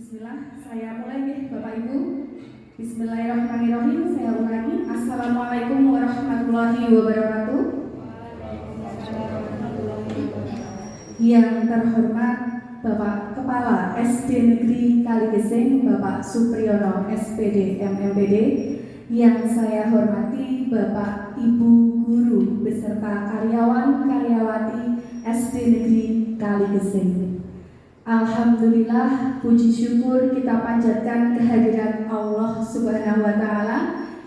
Bismillah, saya mulai nih Bapak Ibu. Bismillahirrahmanirrahim. Saya ulangi. Assalamualaikum warahmatullahi wabarakatuh. Yang terhormat Bapak Kepala SD Negeri Kaligeseng Bapak Supriyono SPD MMPD. Yang saya hormati Bapak Ibu Guru beserta karyawan-karyawati SD Negeri Kaligeseng. Alhamdulillah, puji syukur kita panjatkan kehadiran Allah Subhanahu wa Ta'ala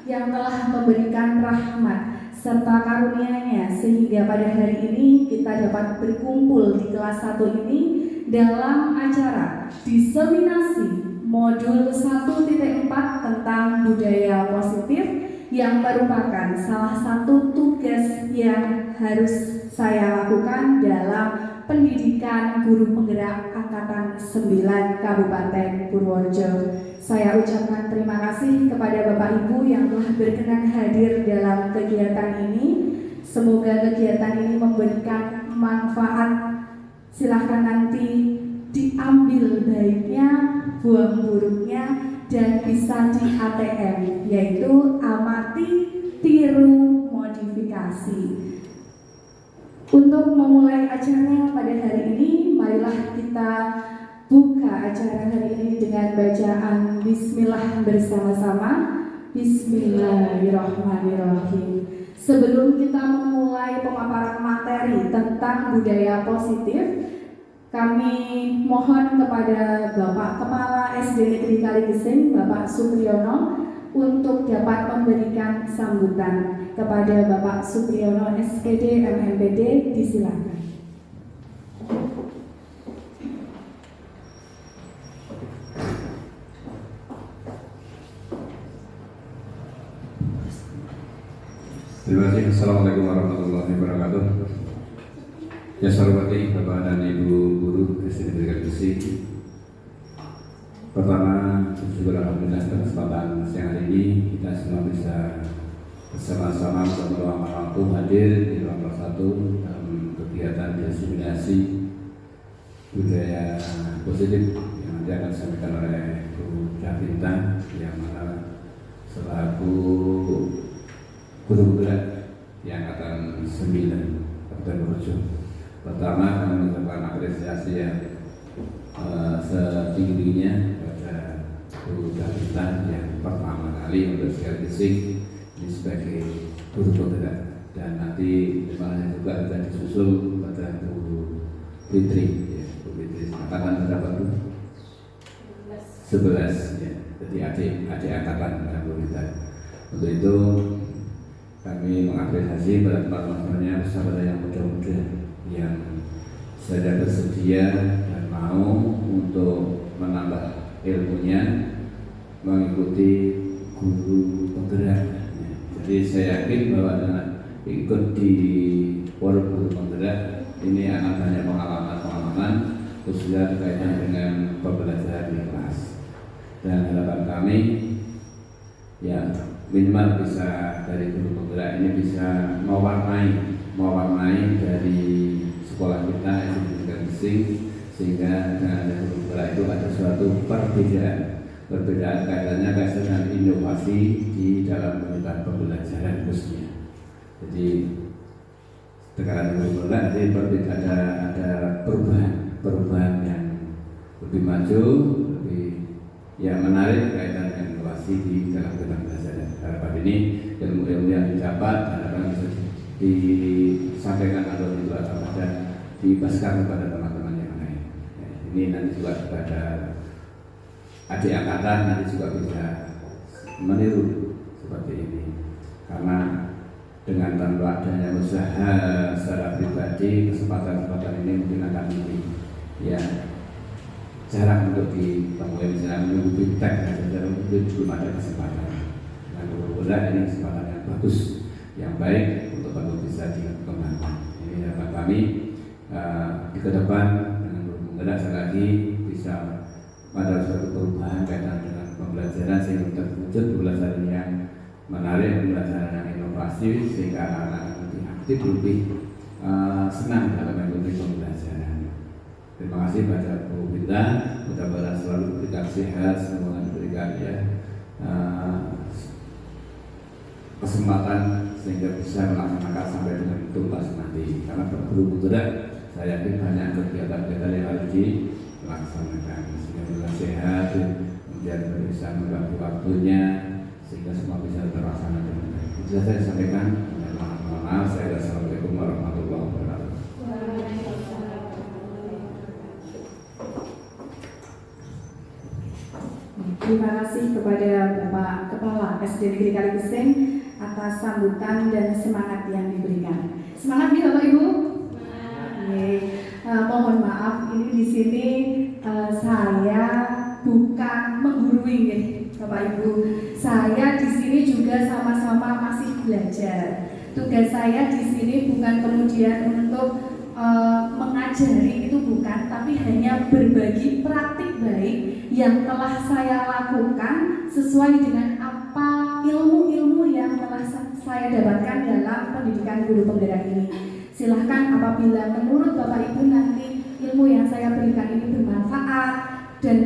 yang telah memberikan rahmat serta karunia-Nya sehingga pada hari ini kita dapat berkumpul di kelas 1 ini dalam acara diseminasi modul 1.4 tentang budaya positif yang merupakan salah satu tugas yang harus saya lakukan dalam pendidikan guru penggerak angkatan 9 Kabupaten Purworejo. Saya ucapkan terima kasih kepada Bapak Ibu yang telah berkenan hadir dalam kegiatan ini. Semoga kegiatan ini memberikan manfaat. Silahkan nanti diambil baiknya, buang buruknya, dan bisa di ATM, yaitu amati, tiru, modifikasi. Untuk memulai acara pada hari ini, marilah kita buka acara hari ini dengan bacaan Bismillah bersama-sama. Bismillahirrahmanirrahim. Sebelum kita memulai pemaparan materi tentang budaya positif, kami mohon kepada Bapak Kepala SD Negeri Kaligeseng, Bapak Supriyono, untuk dapat memberikan sambutan. Kepada Bapak Supriyono SPD MMPD, disilakan. Terima kasih. Assalamualaikum warahmatullahi wabarakatuh. Ya, saya hormati Bapak dan Ibu Guru SD Negeri Kaligeseng. Pertama, bersyukur alhamdulillah kesempatan siang hari ini kita semua bisa bersama-sama meluangkan waktu hadir di ruang kelas 1 dalam kegiatan diseminasi budaya positif yang nanti akan disampaikan oleh Bu Javinta yang mana selaku guru penggerak di angkatan 9 Kabupaten Purworejo. Pertama, kami mengucapkan apresiasi yang setinggi-tingginya kepada Bu Javinta yang pertama kali untuk Kaligeseng ini sebagai guru penggerak, dan nanti dimana juga akan disusul pada Bu Fitri, ya, Bu Fitri angkatan berapa Bu? 11 ya, jadi adik angkatan Bu Fitri. Untuk itu kami mengapresiasi pada teman-temannya bersama yang muda-muda yang sudah bersedia dan mau untuk menambah ilmunya mengikuti guru penggerak. Jadi saya yakin bahwa dengan ikut di forum guru penggerak ini akan banyak pengalaman khususnya berkaitan dengan pembelajaran di kelas. Dan harapan kami ya minimal bisa dari guru penggerak ini bisa mewarnai dari sekolah kita yang Kaligeseng, sehingga dengan ada guru penggerak itu ada suatu perbedaan kaitannya dengan inovasi di dalam melakukan pembelajaran khususnya. Jadi tekanan guru penggerak ini ada perubahan yang lebih maju, lebih yang menarik kaitan dengan inovasi di dalam pembelajaran. Harapan ini ilmu-ilmu yang didapat harapan bisa disampaikan atau dibaskan kepada teman-teman yang lain. Ya, ini nanti juga kepada adik angkatan nanti juga bisa meniru seperti ini, karena dengan tanpa adanya usaha secara pribadi kesempatan ini mungkin akan lebih ya jarang untuk ditemui, misalnya menunggu biptek saja mungkin belum ada kesempatan. Nah, guru-guru ini kesempatan yang bagus, yang baik untuk bisa dikembangkan. Ini harapan kami di ke depan dengan guru penggerak sekali lagi bisa pada suatu perubahan kaitan dengan pembelajaran sehingga terwujud pembelajaran yang menarik, pembelajaran yang inovasi sehingga anak-anak lebih aktif, lebih senang dalam mengikuti pembelajaran. Terima kasih pada Bu Binta, mudah-mudahan selalu diberikan sehat, semoga diberikan kesempatan sehingga bisa melaksanakan sampai dengan tuntas nanti. Karena berhubung tidak, saya yakin banyak kegiatan-kegiatan yang harus dilaksanakan sehingga bisa sehat, kemudian bisa membagi waktunya sehingga semua bisa terlaksana dengan baik. Itu saya sampaikan. Mohon maaf. Assalamualaikum warahmatullahi wabarakatuh. Terima kasih kepada Bapak Kepala SD Negeri Kaligeseng atas sambutan dan semangat yang diberikan. Semangat ya Bapak Ibu. Mohon maaf, ini di sini saya bukan menggurui ya Bapak Ibu. Saya di sini juga sama-sama masih belajar. Tugas saya di sini bukan kemudian untuk mengajari, itu bukan, tapi hanya berbagi praktik baik yang telah saya lakukan sesuai dengan apa ilmu-ilmu yang telah saya dapatkan dalam pendidikan guru penggerak ini. Silahkan apabila menurut Bapak Ibu nanti ilmu yang saya berikan ini bermanfaat dan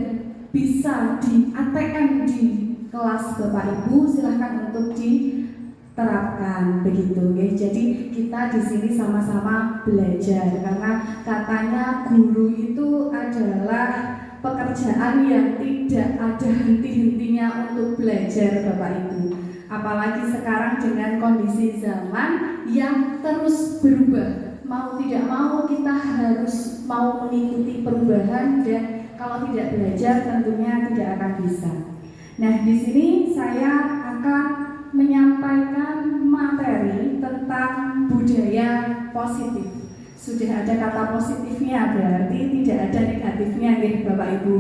bisa di ATM di kelas Bapak Ibu, silahkan untuk diterapkan begitu ya. Jadi kita di sini sama-sama belajar karena katanya guru itu adalah pekerjaan yang tidak ada henti-hentinya untuk belajar Bapak Ibu. Apalagi sekarang dengan kondisi zaman yang terus berubah. Mau tidak mau kita harus mau mengikuti perubahan dan kalau tidak belajar tentunya tidak akan bisa. Nah, di sini saya akan menyampaikan materi tentang budaya positif. Sudah ada kata positifnya, berarti tidak ada negatifnya ya Bapak Ibu.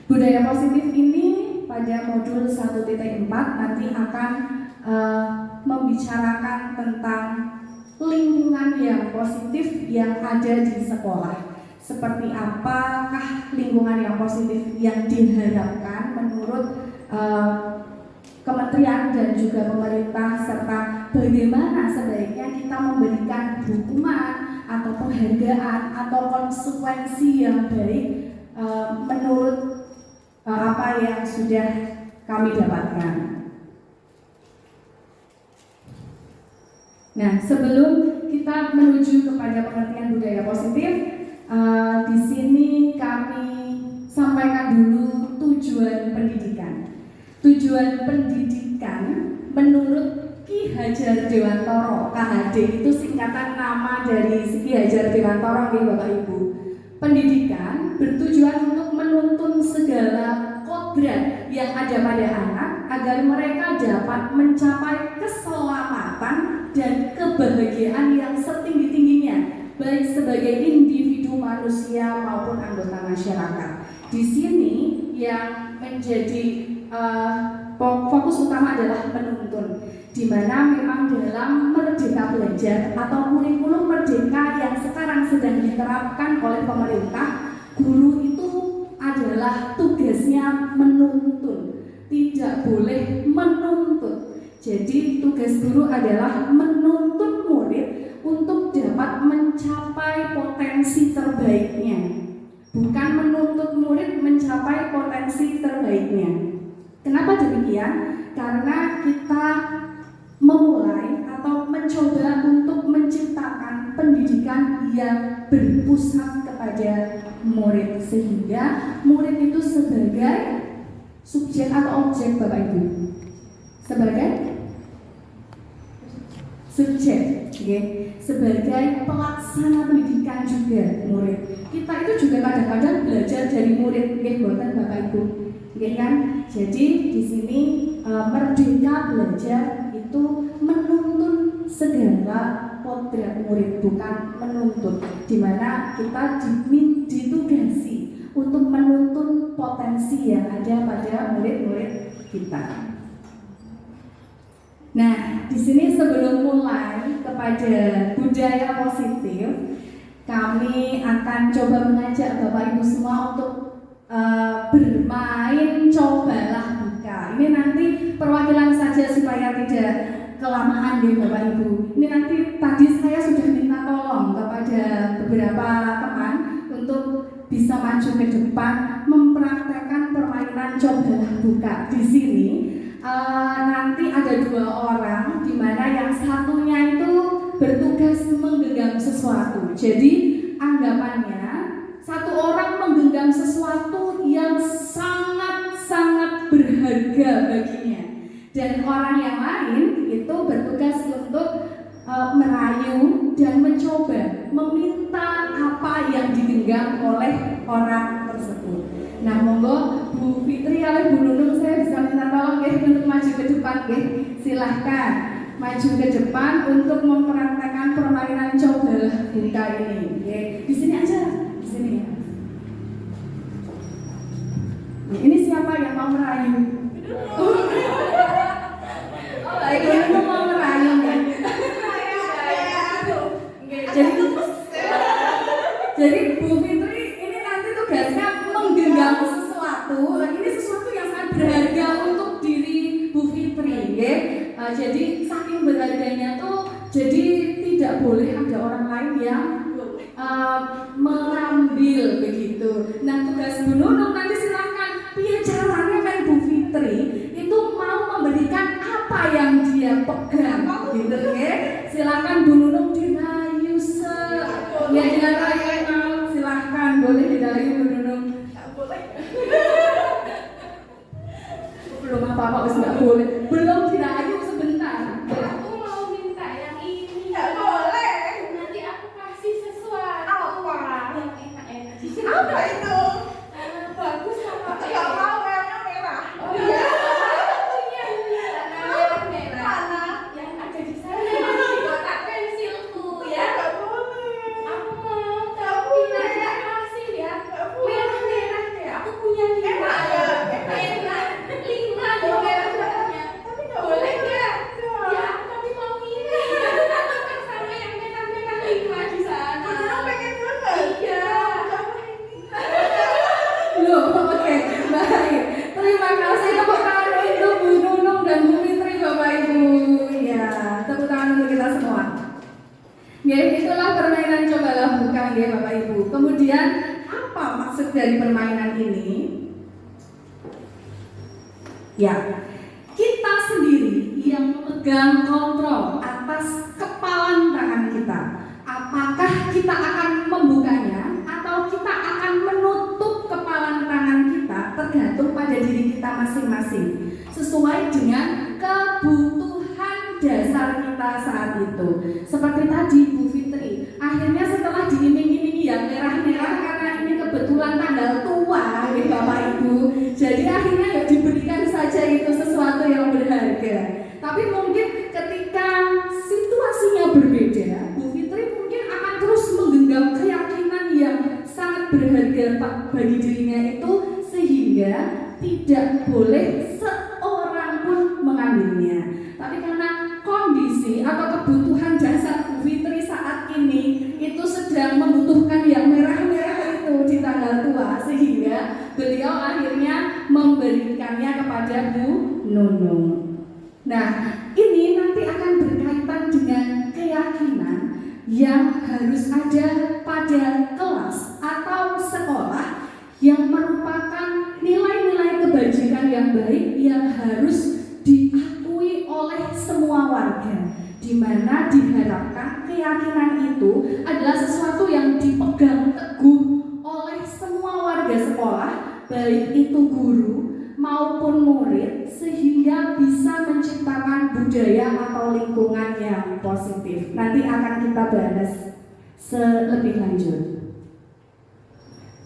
Budaya positif ini pada modul 1.4 nanti akan membicarakan tentang lingkungan yang positif yang ada di sekolah. Seperti apakah lingkungan yang positif yang diharapkan menurut kementerian dan juga pemerintah, serta bagaimana sebaiknya kita memberikan hukuman atau penghargaan atau konsekuensi yang baik menurut apa yang sudah kami dapatkan. Nah, sebelum kita menuju kepada pengertian budaya positif, di sini kami sampaikan dulu tujuan pendidikan. Tujuan pendidikan menurut Ki Hajar Dewantara, KHD itu singkatan nama dari Ki Hajar Dewantara ya Bapak Ibu. Pendidikan bertujuan untuk menuntun segala kodrat yang ada pada anak agar mereka dapat mencapai keselamatan dan kebahagiaan yang setinggi-tingginya, baik sebagai individu manusia maupun anggota masyarakat. Di sini yang menjadi fokus utama adalah menuntun, di mana memang dalam Merdeka Belajar atau kurikulum Merdeka yang sekarang sedang diterapkan oleh pemerintah, guru itu adalah tugasnya menuntun, tidak boleh menuntut. Jadi tugas guru adalah menuntun murid untuk dapat mencapai potensi terbaiknya, bukan menuntut murid mencapai potensi terbaiknya. Kenapa demikian? Karena kita memulai atau mencoba untuk menciptakan pendidikan yang berpusat kepada murid, sehingga murid itu sebagai subjek atau objek Bapak Ibu, sebagai subjek, okay? Sebagai pelaksana pendidikan juga murid. Kita itu juga kadang-kadang belajar dari murid, okay? Buatan Bapak Ibu, okay, kan? Jadi di sini Merdeka Belajar itu menuntun segala kodrat murid, bukan menuntut, di mana kita ditugasi untuk menuntun potensi yang ada pada murid-murid kita. Nah, di sini sebelum mulai kepada budaya positif, kami akan coba mengajak Bapak Ibu semua untuk bermain cobalah buka. Ini nanti perwakilan saja supaya tidak kelamaan deh Bapak Ibu. Ini nanti tadi saya sudah minta tolong kepada beberapa teman bisa maju ke depan mempraktekkan permainan cobalah buka. Di sini nanti ada 2 orang, di mana yang satunya itu bertugas menggenggam sesuatu. Jadi anggapannya satu orang menggenggam sesuatu yang sangat-sangat berharga baginya, dan orang yang lain itu bertugas untuk merayu dan mencoba meminta apa yang digenggam oleh orang tersebut. Nah, monggo Bu Fitri oleh Bu Nunung, saya bisa minta tolong ya untuk maju ke depan ya. Silahkan maju ke depan untuk mempraktekkan permainan cobalah buka ini. Ya. Di sini aja, di sini ya. Nah, ini siapa yang mau merayu? Oh, baik, Bu mau merayu kan? Jadi Bu Fitri ini nanti tugasnya menggenggam sesuatu. Ini sesuatu yang sangat berharga untuk diri Bu Fitri, ya. Jadi saking berharganya tuh, jadi tidak boleh ada orang lain yang mengambil begitu. Nah, tugas Bu Nunung nanti silahkan. Biar caranya main Bu Fitri itu mau memberikan apa yang dia pegang, gitu ya. Silakan Bu Nunung dirayu ya, dirayu, silahkan boleh dirayu Bu Nunung. Belum apa-apa, nggak boleh. Belum dirayu sebentar. Aku mau minta yang ini. Nggak boleh. Nanti aku kasih sesuatu. Apa? Yang enak-enak. Apa itu? Bagus sama Nggak mau warna merah. Oh iya. Punya merah. Mana? Yang ada di sana di kotak pensilku ya. Nggak boleh. Aku mau, tapi nanti tak kasih ya. Merah-merah deh. Aku punya 5. Enak ya? Enak. 5 loh merah-merahnya. Tapi nggak Boleh boleh. nggak? Nggak. Ya, tapi mau ini. Aku kan sama yang merah-merah 5 di sana. Aku pengen banget. Iya. Loh, oke, baik. Terima kasih, tepuk tangan untuk Bu Nunung dan Bu Fitri, Bapak Ibu. Ya, tepuk tangan untuk kita semua. Ya, itulah permainan cobalah buka ya Bapak Ibu. Kemudian apa maksud dari permainan ini? Ya, kita sendiri yang memegang kontrol atas kepalan tangan kita. Apakah kita akan membukanya atau kita akan menutup kepalan tangan kita, tergantung pada diri kita masing-masing, sesuai dengan kebutuhan dasar kita saat itu. Seperti tadi Bu Fitri, akhirnya setelah diiming-imingi yang merah-merah karena ini kebetulan tanggal tua ya Bapak Ibu, jadi akhirnya ya diberikan saja itu sesuatu yang berharga. Tapi mungkin ketika situasinya berbeda, Bu Fitri mungkin akan terus menggenggam keyakinan yang sangat berharga bagi dirinya itu, sehingga tidak boleh seorang pun mengambilnya. Tapi karena kondisi atau kebutuhan dasar Bu Fitri saat ini itu sedang membutuhkan yang merah-merah itu di tanggal tua, sehingga beliau akhirnya memberikannya kepada Bu Nunung. Nah, ini nanti akan berkaitan dengan keyakinan yang harus ada pada kelas atau sekolah yang merupakan nilai-nilai kebajikan yang baik yang harus diakui oleh semua warga, di mana diharapkan keyakinan itu adalah sesuatu yang dipegang teguh oleh semua warga sekolah, baik itu guru maupun murid, sehingga bisa menciptakan budaya atau lingkungan yang positif. Nanti akan kita bahas lebih lanjut.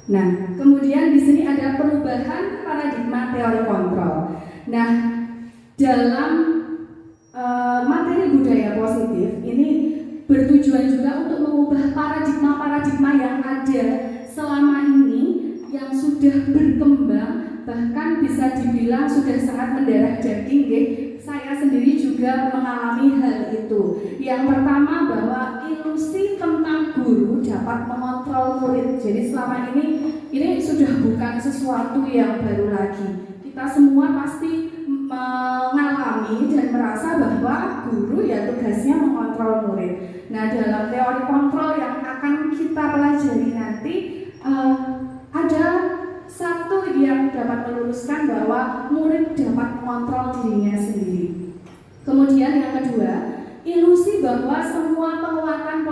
Nah, kemudian di sini ada perubahan paradigma teori kontrol. Nah, dalam materi budaya positif ini bertujuan juga untuk mengubah paradigma-paradigma yang ada selama ini yang sudah berkembang, bahkan bisa dibilang sudah sangat mendarah daging ya. Saya sendiri juga mengalami hal itu. Yang pertama, bahwa ilusi tentang guru dapat mengontrol murid. Jadi selama ini sudah bukan sesuatu yang baru lagi. Kita semua pasti mengalami dan merasa bahwa guru ya tugasnya mengontrol murid. Nah, dalam teori kontrol yang akan kita pelajari nanti, meluruskan bahwa murid dapat mengontrol dirinya sendiri. Kemudian yang kedua, ilusi bahwa semua penguatan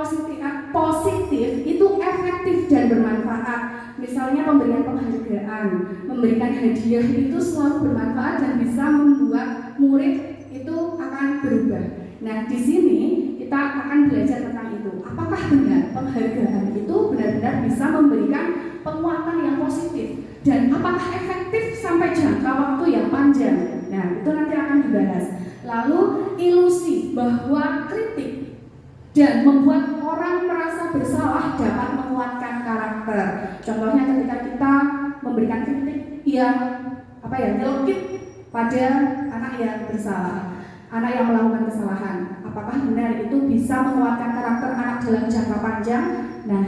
positif itu efektif dan bermanfaat. Misalnya pemberian penghargaan, memberikan hadiah itu selalu bermanfaat dan bisa membuat murid itu akan berubah. Nah, di sini kita akan belajar tentang itu. Apakah benar penghargaan itu benar-benar bisa memberikan penguatan yang positif dan apakah efektif sampai jangka waktu yang panjang? Nah, itu nanti akan dibahas. Lalu ilusi bahwa kritik dan membuat orang merasa bersalah dapat menguatkan karakter. Contohnya ketika kita memberikan kritik yang nyelekit pada anak yang bersalah, anak yang melakukan kesalahan. Apakah benar itu bisa menguatkan karakter anak dalam jangka panjang? Nah,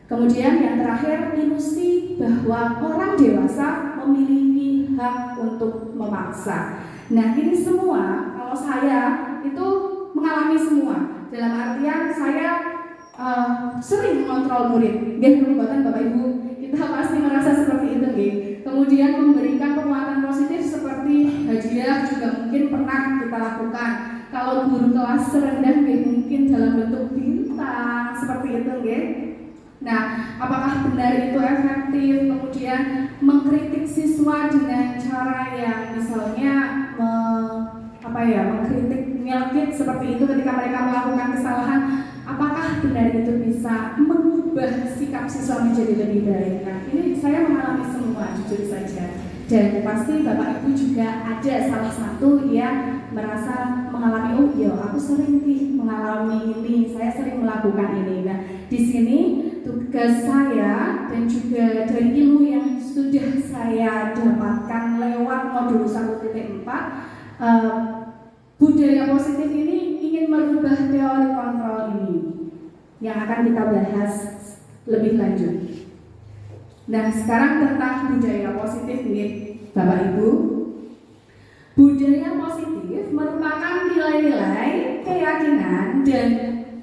kemudian yang terakhir, ilusi bahwa orang dewasa memiliki hak untuk memaksa. Nah, ini semua kalau saya itu mengalami semua. Dalam artian saya sering mengontrol murid. Nggih, Bapak Ibu, kita pasti merasa seperti itu, nggih. Kemudian memberikan penguatan positif seperti hadiah juga mungkin pernah kita lakukan. Kalau guru kelas rendah mungkin dalam bentuk bintang seperti itu, nggih. Nah, apakah benar itu efektif? Kemudian mengkritik siswa dengan cara yang misalnya mengkritik nyelkit seperti itu ketika mereka melakukan kesalahan, apakah benar itu bisa mengubah sikap siswa menjadi lebih baik? Nah, ini saya mengalami semua, jujur saja. Dan pasti Bapak Ibu juga ada salah satu yang merasa mengalami, oh iya, aku sering mengalami ini, saya sering melakukan ini. Nah, di sini tugas saya dan juga dari ilmu yang sudah saya dapatkan lewat modul 1.4, budaya positif ini ingin merubah teori kontrol ini yang akan kita bahas lebih lanjut. Nah, sekarang tentang budaya positif nih, Bapak Ibu. Budaya positif merupakan nilai-nilai, keyakinan, dan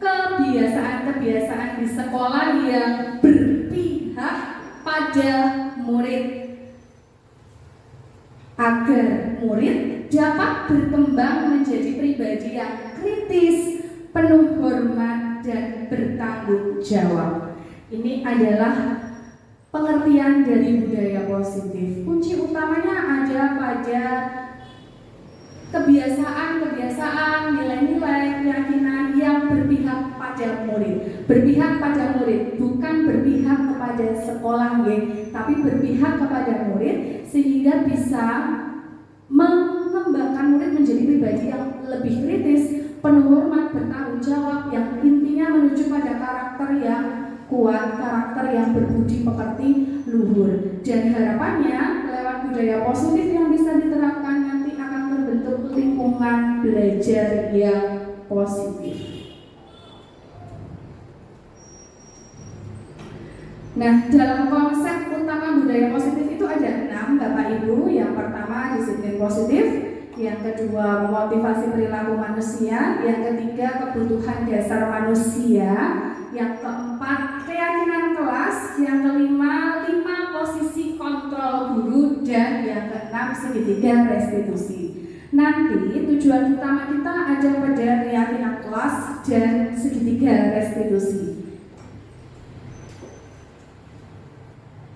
kebiasaan-kebiasaan di sekolah yang berpihak pada murid agar murid dapat berkembang menjadi pribadi yang kritis, penuh hormat, dan bertanggung jawab. Ini adalah pengertian dari budaya positif. Kunci utamanya ada pada kebiasaan, nilai-nilai, keyakinan yang berpihak pada murid. Berpihak pada murid, bukan berpihak kepada sekolah, tapi berpihak kepada murid sehingga bisa mengembangkan murid menjadi pribadi yang lebih kritis, penuh hormat, bertanggung jawab, yang intinya menuju pada karakter yang kuat, karakter yang berbudi pekerti luhur. Dan harapannya lewat budaya positif yang bisa diterapkan nanti akan terbentuk lingkungan belajar yang positif. Nah, dalam konsep utama budaya positif itu ada 6, Bapak Ibu. Yang pertama disiplin positif, yang kedua memotivasi perilaku manusia, yang ketiga kebutuhan dasar manusia, yang keempat keyakinan kelas, yang kelima 5 posisi kontrol guru, dan yang keenam segitiga restitusi. Nanti tujuan utama kita ada pada keyakinan kelas dan segitiga restitusi.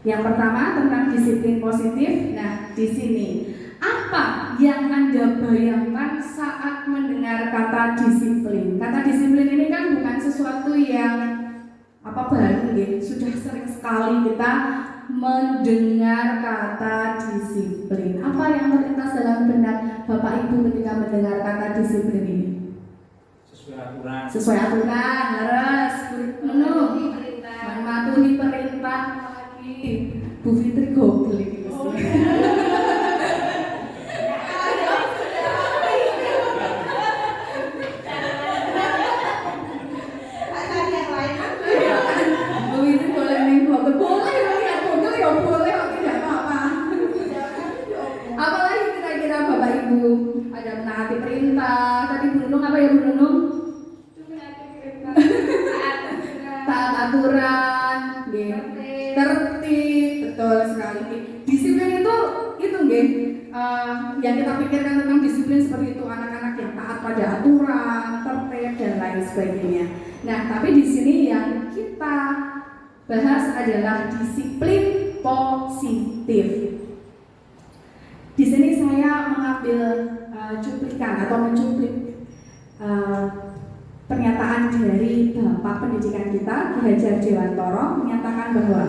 Yang pertama tentang disiplin positif. Nah, di sini apa yang Anda bayangkan saat mendengar kata disiplin? Kata disiplin ini kan bukan sesuatu yang baru, sudah sering sekali kita mendengar kata disiplin. Apa yang terlintas dalam benak Bapak Ibu ketika mendengar kata disiplin ini? Sesuai aturan, harus mematuhi perintah. Bu Fitri gobel ini mesti. Bu Fitri boleh nih gobel, boleh ya gobel ya boleh, tidak apa-apa. Apalagi kira-kira Bapak Ibu ada menaati perintah. Tadi Bu Nunung apa ya Bu Nunung? Taat aturan, tertib, betul sekali. Disiplin itu nggih, yang kita pikirkan tentang disiplin seperti itu, anak-anak yang taat pada aturan, tertib dan lain sebagainya. Nah, tapi di sini yang kita bahas adalah disiplin positif. Di sini saya mengambil cuplikan atau mencuplik pernyataan dari Bapak Pendidikan kita, Ki Hajar Dewantoro, menyatakan bahwa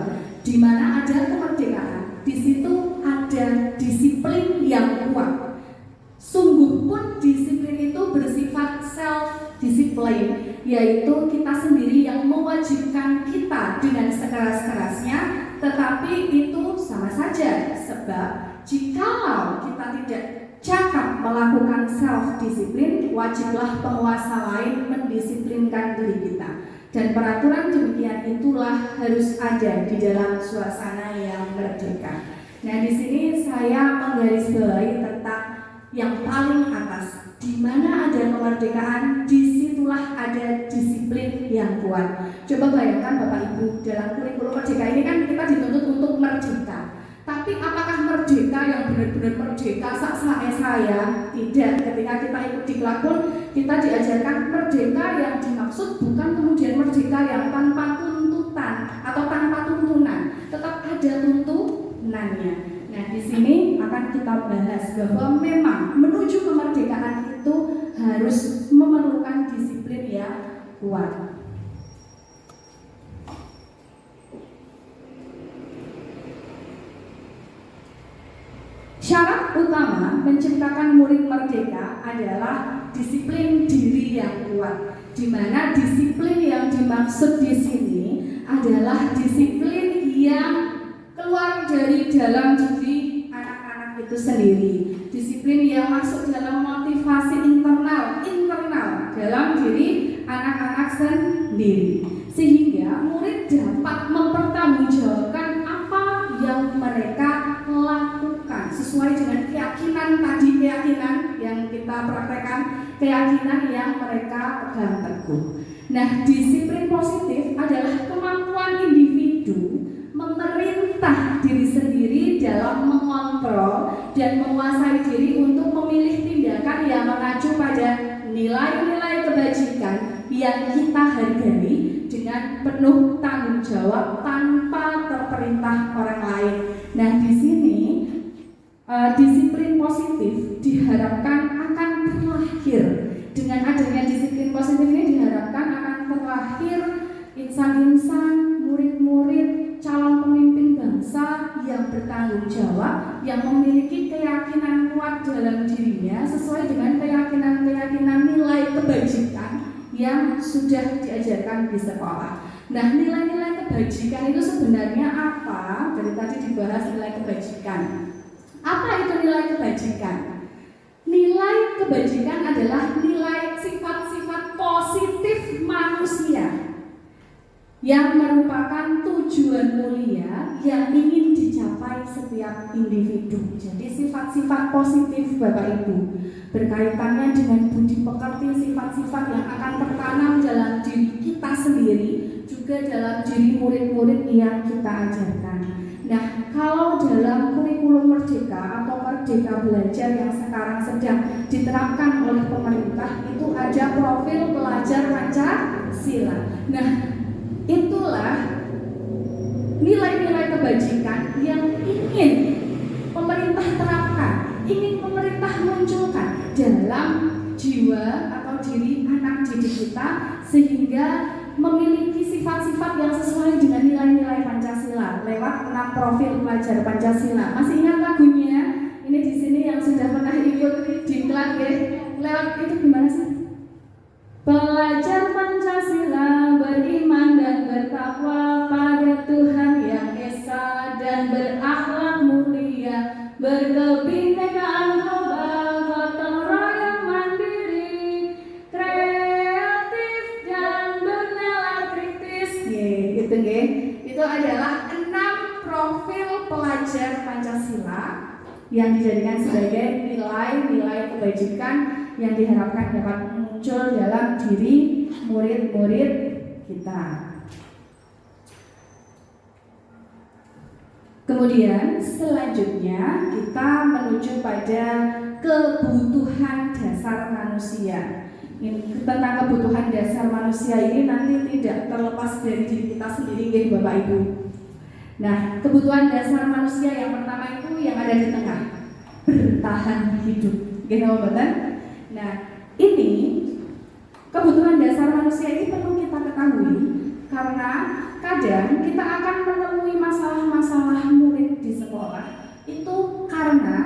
di mana ada kemerdekaan, di situ ada disiplin yang kuat. Sungguh pun disiplin itu bersifat self-discipline, yaitu kita sendiri yang mewajibkan kita dengan sekeras-kerasnya, tetapi itu sama saja, sebab jikalau kita tidak cakap melakukan self-disiplin, wajiblah penguasa lain mendisiplinkan diri kita. Dan peraturan demikian itulah harus ada di dalam suasana yang merdeka. Nah, di sini saya menggarisbawahi tentang yang paling atas. Di mana ada kemerdekaan, disitulah ada disiplin yang kuat. Coba bayangkan Bapak Ibu, dalam kurikulum merdeka ini kan kita dituntut untuk merdeka. Tapi apakah merdeka yang benar-benar merdeka sak-sak saya? Tidak. Ketika kita ikut diklat pun kita diajarkan merdeka yang dimaksud bukan kemudian merdeka yang tanpa tuntutan atau tanpa tuntunan, tetap ada tuntunannya. Nah, di sini akan kita bahas bahwa memang menuju kemerdekaan itu harus memerlukan disiplin yang kuat. Syarat utama menciptakan murid merdeka adalah disiplin diri yang kuat, di mana disiplin yang dimaksud di sini adalah disiplin yang keluar dari dalam diri anak-anak itu sendiri, disiplin yang masuk dalam motivasi internal dalam diri anak-anak sendiri, sehingga murid dapat mempertanggungjawabkan apa yang mereka lakukan sesuai dengan keyakinan yang kita praktekkan, keyakinan yang mereka pegang teguh. Nah, disiplin positif adalah kemampuan individu memerintah diri sendiri dalam mengontrol dan menguasai diri untuk memilih tindakan yang mengacu pada nilai-nilai kebajikan yang kita hargai dengan penuh tanggung jawab tanpa terperintah orang lain. Nah, di sini disiplin positif diharapkan akan terlahir. Dengan adanya disiplin positif ini diharapkan akan terlahir insan-insan, murid-murid, calon pemimpin bangsa yang bertanggung jawab, yang memiliki keyakinan kuat dalam dirinya sesuai dengan keyakinan nilai kebajikan yang sudah diajarkan di sekolah. Nah, nilai-nilai kebajikan itu sebenarnya apa? Dari tadi dibahas nilai kebajikan. Apa itu nilai kebajikan? Nilai kebajikan adalah nilai sifat-sifat positif manusia yang merupakan tujuan mulia yang ingin dicapai setiap individu. Jadi sifat-sifat positif Bapak Ibu berkaitannya dengan budi pekerti, sifat-sifat yang akan tertanam dalam diri kita sendiri, juga dalam diri murid-murid yang kita ajarkan. Nah, kalau dalam kurikulum merdeka atau merdeka belajar yang sekarang sedang diterapkan oleh pemerintah, itu ada profil pelajar Pancasila. Nah, itulah nilai-nilai kebajikan yang ingin pemerintah terapkan, ingin pemerintah munculkan dalam jiwa atau diri anak didik kita, sehingga memiliki sifat-sifat yang sesuai dengan nilai-nilai Pancasila lewat 6 profil pelajar Pancasila. Masih ingat lagunya? Ini di sini yang sudah pernah ikut diklat ya. Lewat itu gimana sih? Pelajar Pancasila beriman dan bertakwa pada Tuhan Yang Esa dan berakhlak mulia, berkebinekaan global, gotong royong mandiri, kreatif dan bernalar kritis. Gitu nggih. Itu adalah 6 profil pelajar Pancasila yang dijadikan sebagai nilai-nilai kebajikan yang diharapkan dapat muncul dalam diri murid-murid kita. Kemudian selanjutnya kita menuju pada kebutuhan dasar manusia. Tentang kebutuhan dasar manusia ini nanti tidak terlepas dari diri kita sendiri, ya Bapak Ibu. Nah, kebutuhan dasar manusia yang pertama itu yang ada di tengah, bertahan hidup. Gitu, Bapak? Nah, ini kebutuhan dasar manusia ini perlu kita ketahui karena kadang kita akan menemui masalah-masalah murid di sekolah itu karena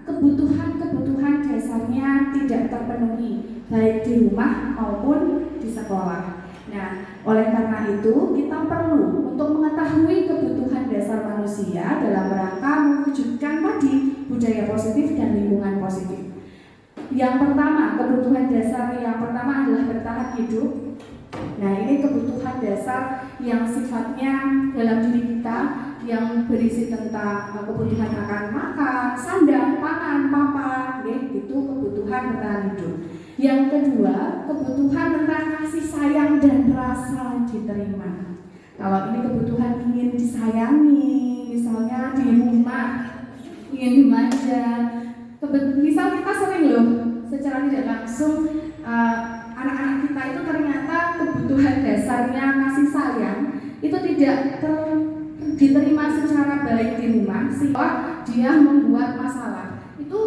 kebutuhan dasarnya tidak terpenuhi baik di rumah maupun di sekolah. Nah, oleh karena itu kita perlu untuk mengetahui kebutuhan dasar manusia dalam rangka mewujudkan tadi budaya positif dan lingkungan positif. Yang pertama, kebutuhan dasar yang pertama adalah bertahan hidup. Nah, ini kebutuhan dasar yang sifatnya dalam diri kita yang berisi tentang kebutuhan akan makan, sandang, pangan, papan, ya, itu kebutuhan bertahan hidup. Yang kedua, kebutuhan tentang kasih sayang dan rasa diterima. Kalau ini kebutuhan ingin disayangi, misalnya di rumah ingin dimanja. Misal kita sering loh, secara tidak langsung anak-anak kita itu ternyata kebutuhan dasarnya kasih sayang itu tidak diterima secara baik di rumah, sehingga dia membuat masalah. Itu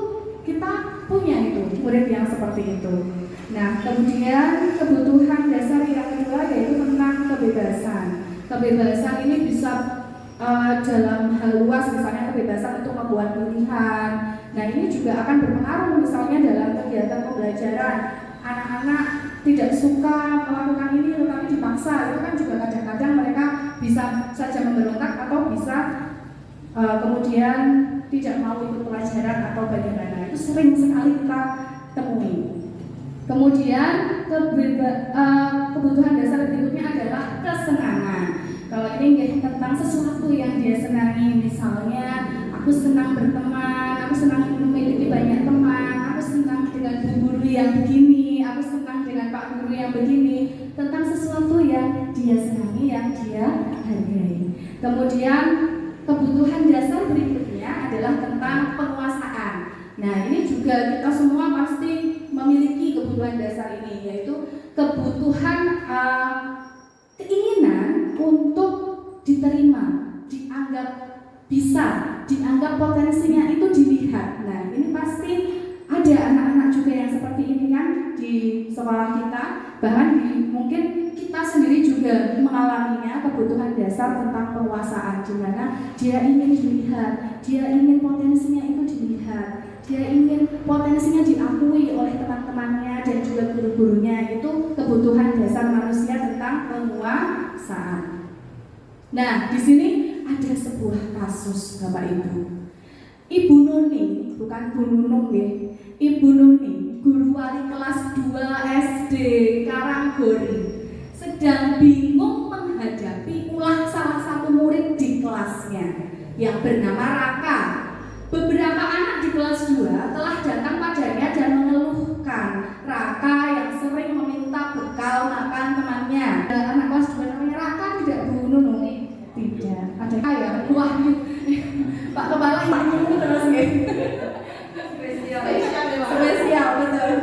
kita punya itu murid yang seperti itu. Nah, kemudian kebutuhan dasar yang kedua yaitu tentang kebebasan. Kebebasan ini bisa dalam hal luas, misalnya kebebasan untuk membuat pilihan. Nah, ini juga akan berpengaruh misalnya dalam kegiatan pembelajaran. Anak-anak tidak suka melakukan ini tetapi dipaksa, itu kan juga kadang-kadang mereka bisa saja memberontak atau bisa kemudian tidak mau ikut pelajaran atau bagaimana. Itu sering sekali kita temui. Kemudian kebutuhan dasar berikutnya adalah kesenangan. Kalau ini tentang sesuatu yang dia senangi, misalnya aku senang berteman, aku senang memiliki banyak teman, aku senang dengan bu guru yang begini, aku senang dengan pak guru yang begini, tentang sesuatu yang dia senangi, yang dia hargai. Kemudian kebutuhan dasar berikutnya adalah tentang penguasaan. Nah, ini juga kita semua pasti memiliki kebutuhan dasar ini, yaitu kebutuhan keinginan untuk diterima, dianggap bisa, dianggap potensinya itu dilihat. Nah, ini pasti ada anak-anak juga yang seperti ini kan di sekolah kita, bahkan mungkin kita sendiri juga mengalaminya, kebutuhan dasar tentang penguasaan, di mana dia ingin dilihat, dia ingin potensinya itu dilihat, dia ingin potensinya diakui oleh teman-temannya dan juga guru-gurunya. Itu kebutuhan dasar manusia tentang penguasaan. Nah, di sini ada sebuah kasus, Bapak Ibu. Ibu Nuni, bukan Bu Nunung ya. Ibu Nuni, guru wali kelas 2 SD Karanggori, sedang bingung menghadapi ulah salah satu murid di kelasnya yang bernama Raka. Beberapa anak di kelas 2 telah datang padanya dan mengeluhkan Raka yang sering meminta bekal makan temannya. Anak kelas 2 namanya Raka tidak, Bu Nunung? Tidak. Ada kayak Wahyu. Pak Kepala Wahyu terus ya. Spesial betul.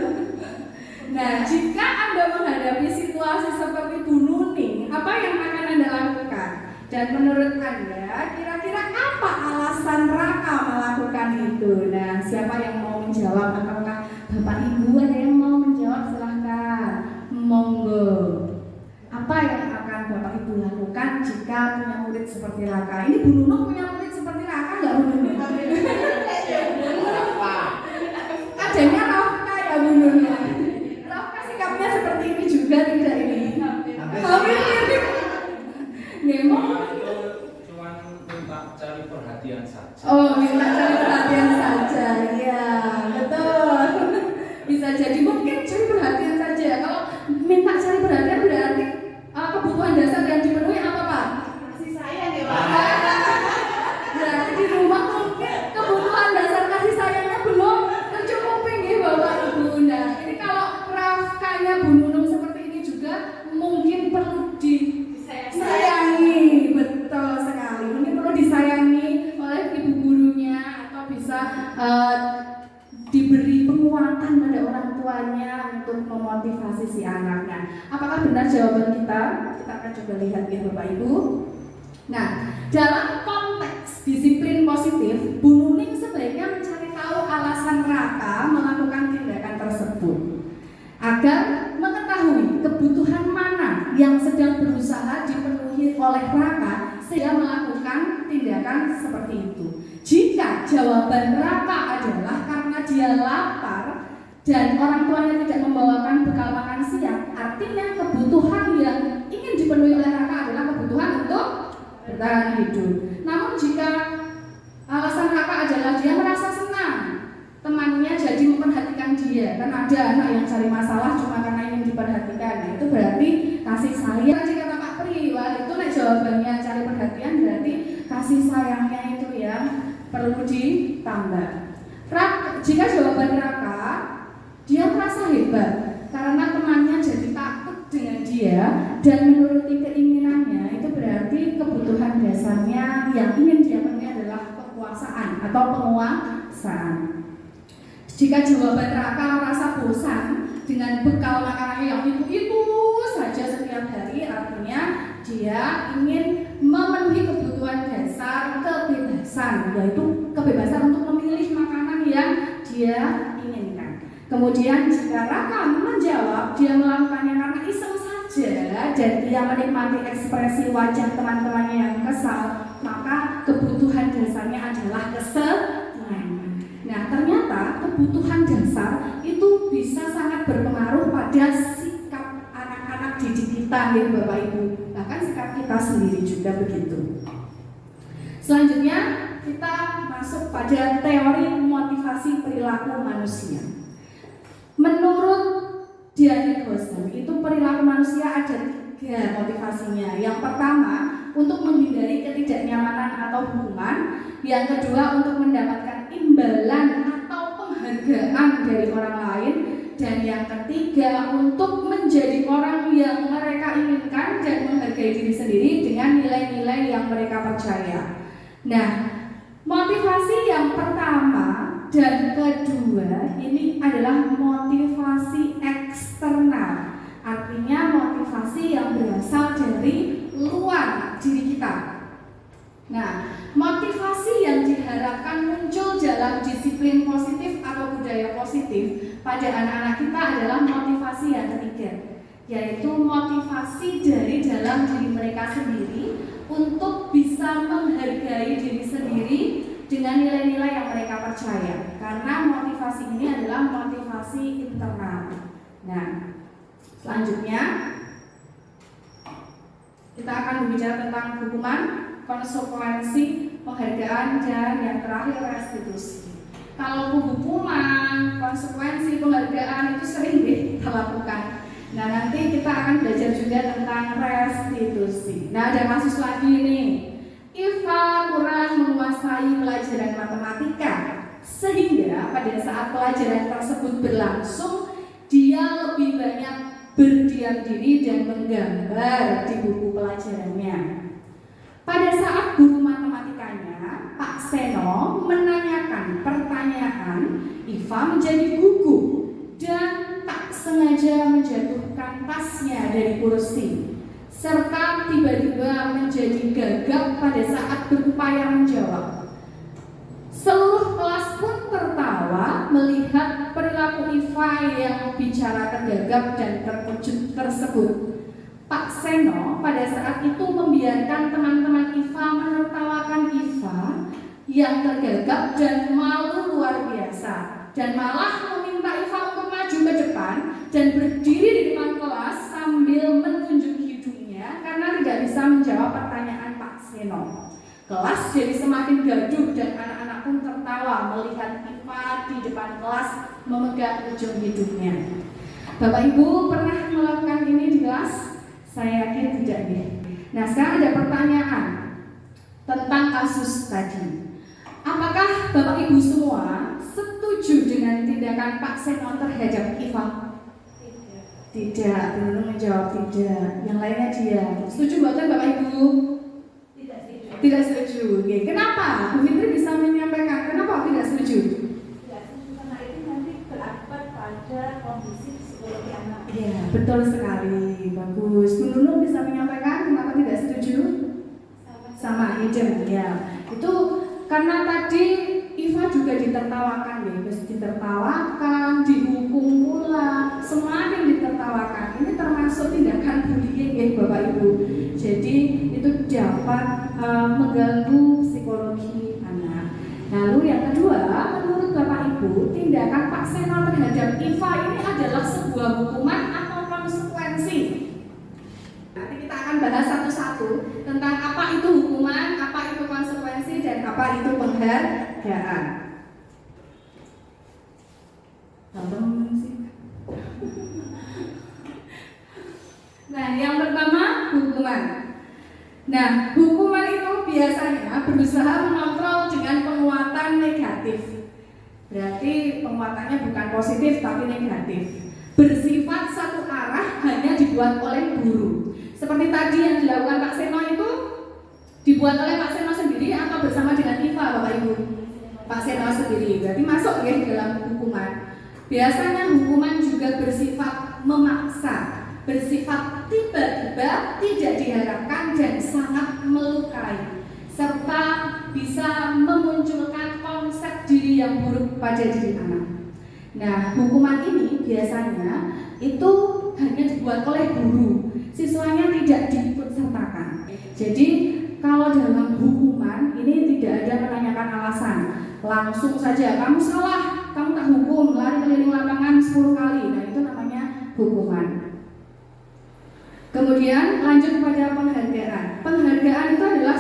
Nah, jika Anda menghadapi situasi seperti Bu Nuning, apa yang akan Anda lakukan? Dan menurut Anda, kira-kira apa alasan Raka melakukan itu? Nah, siapa yang mau menjawab? Apakah Bapak Ibu ada yang mau menjawab? Silahkan, monggo. Apa yang akan Bapak Ibu lakukan jika punya murid seperti Raka? Ini Bu Nunung punya murid seperti Raka nggak, Bu Nunung? Adanya Rafka ya, Bu Nunung. Rafka sikapnya seperti ini juga tidak ini? Hampir mirip. Cuma minta cari perhatian saja. Oh, minta cari perhatian saja, iya betul. Bisa jadi mungkin cari perhatian saja. Kalau minta cari perhatian berarti kebutuhan dasar yang dipenuhi apa, Pak? Kasih sayang ya, Pak. Berarti di rumah mungkin kebutuhan dasar kasih sayangnya belum tercukupi nih, Bapak Ibu. Nah, ini kalau Rafkanya Bu Nunung seperti ini juga mungkin perlu disayangi, betul sekali. Mungkin perlu disayangi diberi penguatan pada orang tuanya untuk memotivasi si anaknya. Apakah benar jawaban kita? Kita akan coba lihat ya Bapak Ibu. Nah, dalam konteks disiplin positif, Bu Nuning sebaiknya mencari tahu alasan Raka melakukan tindakan tersebut agar mengetahui kebutuhan mana yang sedang berusaha dipenuhi oleh Raka sehingga melakukan tindakan seperti itu. Jika jawaban Raka adalah karena dia lapar dan orang tuanya tidak membawakan bekal makan siang, artinya kebutuhan yang ingin dipenuhi oleh Raka adalah kebutuhan untuk bertahan hidup. Namun jika alasan Raka adalah dia merasa senang temannya jadi memperhatikan dia, kan ada anak yang cari masalah cuma karena ingin diperhatikan, nah, itu berarti kasih sayang. Jika kata Pak Pri, wah itu nih jawabannya cari perhatian, berarti kasih sayangnya itu yang perlu ditambah. Jika jawaban Raka, dia merasa hebat karena temannya jadi takut dengan dia dan menuruti keinginannya, itu berarti kebutuhan dasarnya yang ingin dia penuhi adalah kekuasaan atau penguasaan. Jika jawaban Raka merasa bosan dengan bekal makanannya yang itu saja setiap hari, artinya dia ingin memenuhi kebutuhan dasar kebebasan, yaitu kebebasan untuk memilih makanan yang dia inginkan. Kemudian jika Raka menjawab dia melakukannya karena iseng saja dan dia menikmati ekspresi wajah teman-temannya yang kesal, maka kebutuhan dasarnya adalah kesenangan. Nah, ternyata kebutuhan dasar itu bisa sangat berpengaruh pada sikap anak-anak didik kita ya Bapak Ibu. Bahkan sikap kita sendiri juga begitu. Selanjutnya kita masuk pada teori motivasi perilaku manusia. Menurut Diane Gosling, itu perilaku manusia ada 3 motivasinya. Yang pertama, untuk menghindari ketidaknyamanan atau hubungan. Yang kedua, untuk mendapatkan imbalan atau penghargaan dari orang lain. Dan yang ketiga, untuk menjadi orang yang mereka inginkan dan menghargai diri sendiri dengan nilai-nilai yang mereka percaya. Nah, motivasi yang pertama dan kedua ini adalah motivasi eksternal. Artinya motivasi yang berasal dari luar diri kita. Nah, motivasi yang diharapkan muncul dalam disiplin positif atau budaya positif pada anak-anak kita adalah motivasi yang ketiga, yaitu motivasi dari dalam diri mereka sendiri untuk bisa menghargai diri sendiri dengan nilai-nilai yang mereka percaya. Karena motivasi ini adalah motivasi internal. Nah, selanjutnya kita akan berbicara tentang hukuman, konsekuensi, penghargaan, dan yang terakhir restitusi. Kalau hukuman, konsekuensi, penghargaan itu sering kita lakukan. Nah, nanti kita akan belajar juga tentang restitusi. Nah, ada kasus lagi nih. Iva kurang menguasai pelajaran matematika, sehingga pada saat pelajaran tersebut berlangsung, dia lebih banyak berdiam diri dan menggambar di buku pelajarannya. Pada saat guru matematikanya, Pak Seno, menanyakan pertanyaan, Iva menjadi gugup dan tak sengaja menjatuhkan tasnya dari kursi, serta tiba-tiba menjadi gagap pada saat berupaya menjawab. Seluruh kelas pun tertawa melihat perilaku Iva yang bicara tergagap dan terkejut tersebut. Pak Seno pada saat itu membiarkan teman-teman Iva menertawakan Iva yang tergagap dan malu luar biasa, dan malah meminta Iva untuk maju ke depan dan berdiri di depan kelas sambil menunjuk hidungnya karena tidak bisa menjawab pertanyaan Pak Seno. Kelas jadi semakin gaduh dan anak-anak pun tertawa melihat Iva di depan kelas memegang ujung hidungnya. Bapak Ibu pernah melakukan ini di kelas? Saya yakin tidak ya. Nah, sekarang ada pertanyaan tentang kasus tadi. Apakah Bapak Ibu semua setuju dengan tindakan Pak Seno terhadap Iva? Tidak, belum menjawab tidak. Yang lainnya dia. Setuju bukan Bapak Ibu? Tidak setuju. Oke. Kenapa? Bu Fitri bisa menyampaikan kenapa tidak setuju? betul sekali, bagus. Bu Nunung bisa menyampaikan kenapa tidak setuju? Sama Idem, ya. Itu karena tadi Iva juga ditertawakan ya, ditertawakan, dihukum pula, semakin ditertawakan. Ini termasuk tindakan bullying ya Bapak Ibu. Jadi itu dapat mengganggu psikologi anak. Lalu yang kedua, menurut Bapak Ibu, tindakan Pak Seno terhadap Iva ini adalah sebuah hukuman atau konsekuensi? Nanti kita akan bahas satu-satu tentang apa itu hukuman, apa itu konsekuensi, dan apa itu penghargaan. Nah, yang pertama hukuman. Nah, hukuman itu biasanya berusaha mengontrol dengan penguatan negatif. Berarti penguatannya bukan positif tapi negatif. Bersifat satu arah, hanya dibuat oleh guru. Seperti tadi yang dilakukan Pak Seno itu dibuat oleh Pak Seno sendiri atau bersama dengan Iva, Bapak Ibu? Pak Seno sendiri, berarti masuk ya dalam hukuman. Biasanya hukuman juga bersifat memaksa, bersifat tiba-tiba, tidak diharapkan dan sangat melukai, serta bisa memunculkan konsep diri yang buruk pada diri anak. Nah, hukuman ini biasanya itu hanya dibuat oleh guru, siswanya tidak diikut sertakan. Jadi kalau dalam hukuman ini tidak ada menanyakan alasan, langsung saja kamu salah, kamu tak hukum, lari keliling lapangan 10 kali. Nah, itu namanya hukuman. Kemudian lanjut pada penghargaan. Penghargaan itu adalah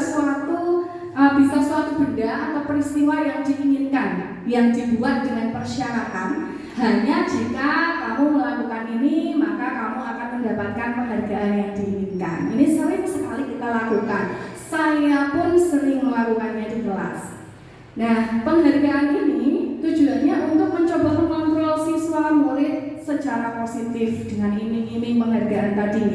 bisa suatu benda atau peristiwa yang diinginkan, yang dibuat dengan persyaratan. Hanya jika kamu melakukan ini, maka kamu akan mendapatkan penghargaan yang diinginkan. Ini sering sekali kita lakukan. Saya pun sering melakukannya di kelas. Nah, penghargaan ini tujuannya untuk mencoba mengontrol siswa murid secara positif dengan iming-iming penghargaan tadi.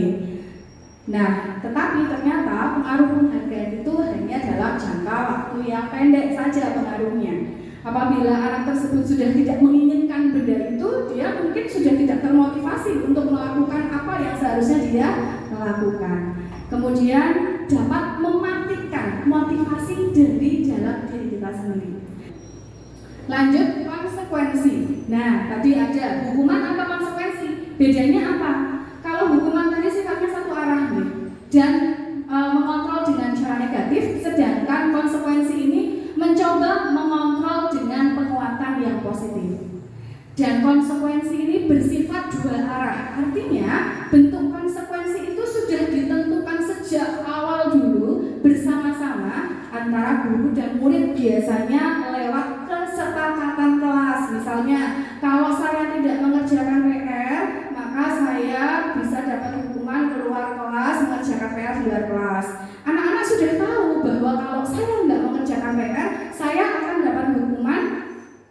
Nah, tetapi ternyata pengaruh penghargaan itu hanya dalam jangka waktu yang pendek saja pengaruhnya. Apabila anak tersebut sudah tidak menginginkan benda itu, dia mungkin sudah tidak termotivasi untuk melakukan apa yang seharusnya dia lakukan. Kemudian dapat mematikan motivasi dari dalam diri kita sendiri. Lanjut, konsekuensi. Nah, tadi ada hukuman atau konsekuensi. Bedanya apa? Kalau hukuman tadi sifatnya satu arah nih, dan mengontrol dengan cara negatif, sedangkan konsekuensi ini mencoba mengontrol dengan penguatan yang positif. Dan konsekuensi ini bersifat dua arah. Artinya bentuk konsekuensi itu sudah ditentukan sejak awal dulu bersama-sama antara guru dan murid, biasanya lewat kesepakatan kelas. Misalnya, kalau saya tidak mengerjakan PR, maka saya bisa dapat hukuman keluar kelas, mengerjakan PR di luar kelas. Anak-anak sudah tahu bahwa kalau saya tidak mengerjakan PR, saya akan dapat hukuman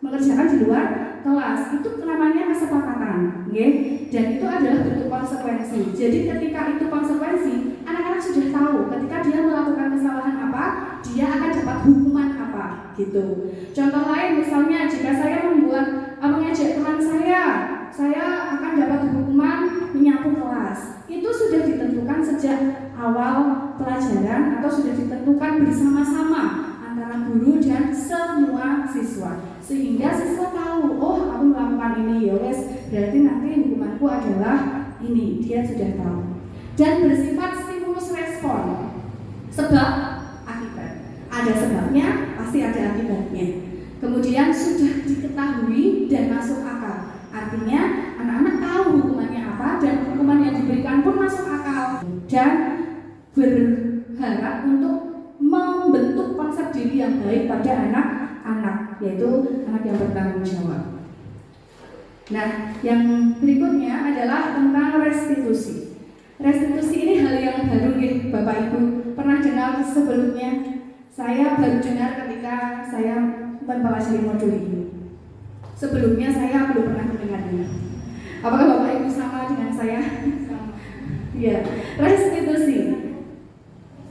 mengerjakan di luar kelas. Itu namanya kesepakatan, okay? Dan itu adalah bentuk konsekuensi. Jadi ketika itu konsekuensi, anak-anak sudah tahu ketika dia melakukan kesalahan apa, dia akan dapat hukuman apa, gitu. Contoh lain misalnya, jika saya mengejek teman saya akan dapat hukuman menyapu kelas. Itu sudah ditentukan sejak awal pelajaran atau sudah ditentukan bersama-sama antara guru dan semua siswa, sehingga siswa tahu, oh aku melakukan ini, ya wes, berarti nanti hukumanku adalah ini. Dia sudah tahu. Dan bersifat stimulus respon, sebab akibat. Ada sebabnya, pasti ada akibatnya. Kemudian sudah diketahui dan masuk akal. Artinya anak-anak tahu hukumannya apa dan hukuman yang diberikan pun masuk akal, dan berharap untuk membentuk konsep diri yang baik pada anak-anak, yaitu anak yang bertanggung jawab. Nah, yang berikutnya adalah tentang restitusi. Restitusi ini hal yang baru ya Bapak Ibu. Pernah dengar sebelumnya? Saya baru dengar ketika saya mempelajari modul ini. Sebelumnya saya belum pernah mendengarnya. Apakah Bapak Ibu sama dengan saya? Ya, restitusi.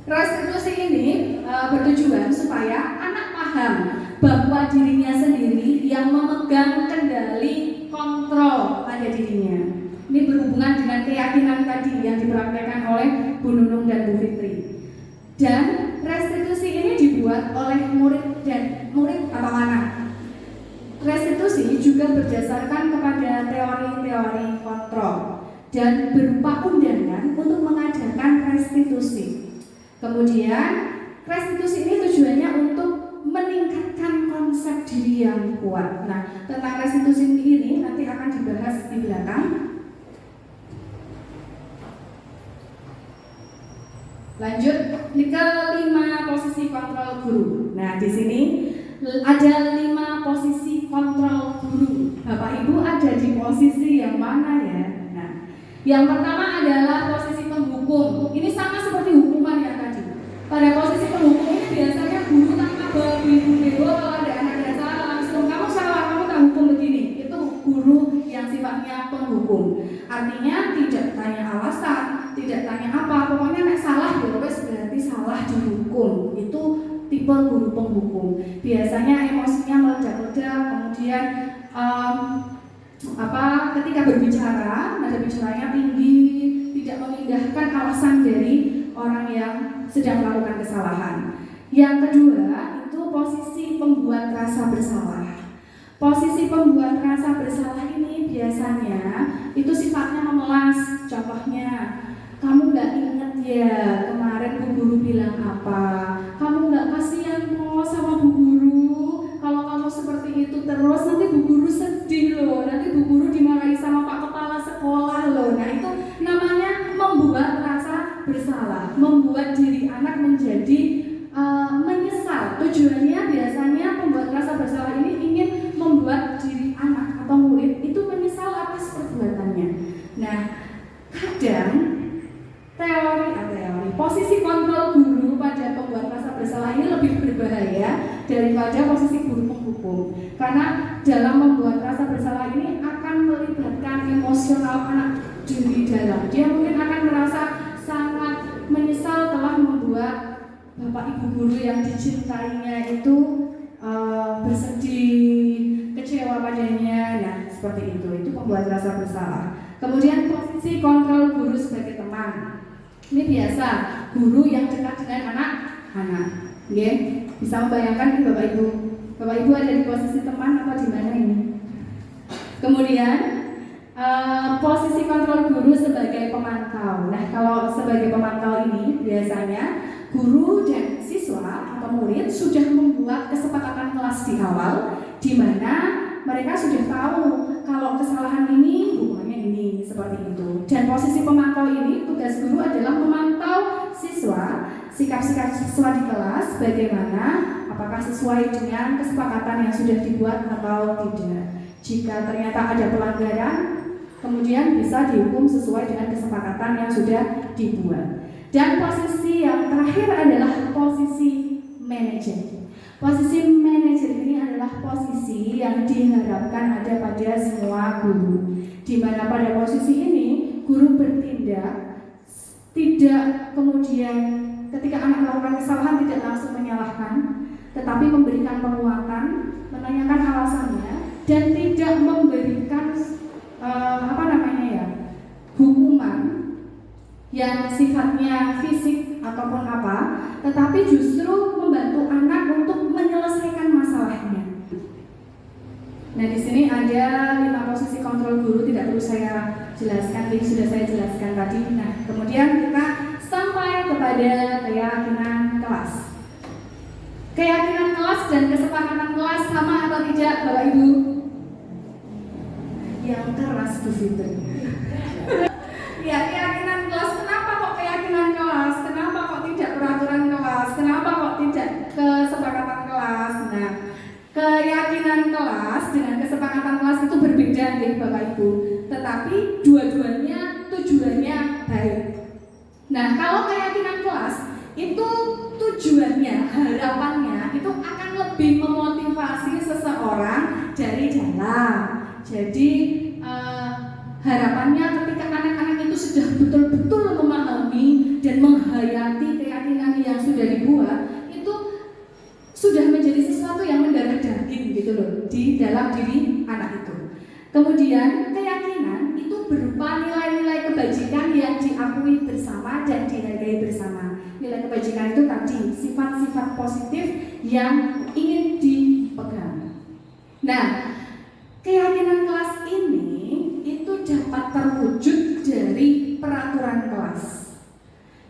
Restitusi ini bertujuan supaya anak paham bahwa dirinya sendiri yang memegang kendali kontrol pada dirinya. Ini berhubungan dengan dengan keyakinan tadi yang dipraktekkan oleh Bu Nunung dan Bu Fitri. Dan restitusi ini dibuat oleh murid atau anak. Restitusi juga berdasarkan kepada teori-teori kontrol dan berupa undangan untuk mengadakan restitusi. Kemudian restitusi ini tujuannya untuk meningkatkan konsep diri yang kuat. Nah, tentang restitusi ini nanti akan dibahas di belakang. Lanjut ke 5 posisi kontrol guru. Nah, di sini ada 5 posisi kontrol guru. Bapak Ibu ada di posisi yang mana ya? Nah, yang pertama adalah posisi penghukum. Ini sama seperti hukuman yang tadi. Pada posisi penghukum ini biasanya guru tanpa bego kalau ada anak yang salah langsung kamu salah, kamu tak hukum begini. Itu guru yang sifatnya penghukum. Artinya tidak tanya alasan, tidak tanya apa, pokoknya nek salah ya wes berarti salah dihukum. Itu tipe guru penghukum. Biasanya emosinya meledak-ledak, kemudian ketika berbicara nada bicaranya tinggi, tidak memindahkan alasan dari orang yang sedang melakukan kesalahan. Yang kedua itu posisi pembuat rasa bersalah. Posisi pembuat rasa bersalah ini biasanya itu sifatnya memelas. Contohnya, kamu nggak ingat ya kemarin Bu Guru bilang apa? Kamu nggak kasihan kok sama Bu Guru? Kalau kamu seperti itu terus nanti Bu Guru sedih loh. Nanti Bu Guru dimarahi sama Pak Kepala Sekolah loh. Nah itu namanya membuat rasa bersalah, membuat diri anak menjadi menyesal. Tujuannya biasanya pembuat rasa bersalah ini ingin membuat diri anak atau murid itu menyesal atas perbuatannya. Nah, kadang teori posisi kontrol guru pada pembuat rasa bersalah ini lebih berbahaya daripada posisi guru penghukum. Karena dalam membuat rasa bersalah ini akan melibatkan emosional anak di dalam. Dia mungkin akan merasa sangat menyesal telah membuat bapak ibu guru yang dicintainya itu bersedih, kecewa padanya. Nah, seperti itu pembuat rasa bersalah. Kemudian posisi kontrol guru sebagai teman. Ini biasa guru yang dekat dengan anak-anak. Okay? Bisa membayangkan Bapak Ibu? Bapak Ibu ada di posisi teman apa di mana ini? Kemudian posisi kontrol guru sebagai pemantau. Nah, kalau sebagai pemantau ini biasanya guru dan siswa atau murid sudah membuat kesepakatan kelas di awal, di mana mereka sudah tahu kalau kesalahan ini hukumannya ini, seperti itu. Dan posisi pemantau ini, tugas guru adalah memantau siswa, sikap-sikap siswa di kelas, bagaimana, apakah sesuai dengan kesepakatan yang sudah dibuat atau tidak. Jika ternyata ada pelanggaran, kemudian bisa dihukum sesuai dengan kesepakatan yang sudah dibuat. Dan posisi yang terakhir adalah posisi manajer. Posisi manajer ini adalah posisi yang diharapkan ada pada semua guru, di mana pada posisi ini guru bertindak tidak kemudian ketika anak melakukan kesalahan tidak langsung menyalahkan, tetapi memberikan penguatan, menanyakan alasannya, dan tidak memberikan hukuman yang sifatnya fisik ataupun apa, tetapi justru membantu anak untuk menyelesaikan masalahnya. Nah, di sini ada 5 posisi kontrol guru, tidak perlu saya jelaskan, ini sudah saya jelaskan tadi. Nah, kemudian kita sampai kepada keyakinan kelas. Keyakinan kelas dan kesepakatan kelas sama atau tidak, Bapak Ibu? Yang keras Bu Fitri. Ya, keyakinan kelas. Kenapa kok keyakinan kelas? Kenapa kok tidak peraturan kelas? Kenapa kok tidak kesepakatan kelas? Nah, keyakinan kelas dengan kesepakatan kelas itu berbeda ya Bapak Ibu. Tetapi dua-duanya tujuannya baik. Nah, kalau keyakinan kelas itu tujuannya, harapannya itu akan lebih memotivasi seseorang dari dalam. Jadi harapannya ketika anak-anak itu sudah betul-betul memahami dan menghayati keyakinan yang sudah dibuat, itu sudah menjadi sesuatu yang mendarah daging gitu loh di dalam diri anak itu. Kemudian keyakinan itu berupa nilai-nilai kebajikan tadi, sifat-sifat positif yang ingin dipegang. Nah, keyakinan kelas ini itu dapat terwujud dari peraturan kelas.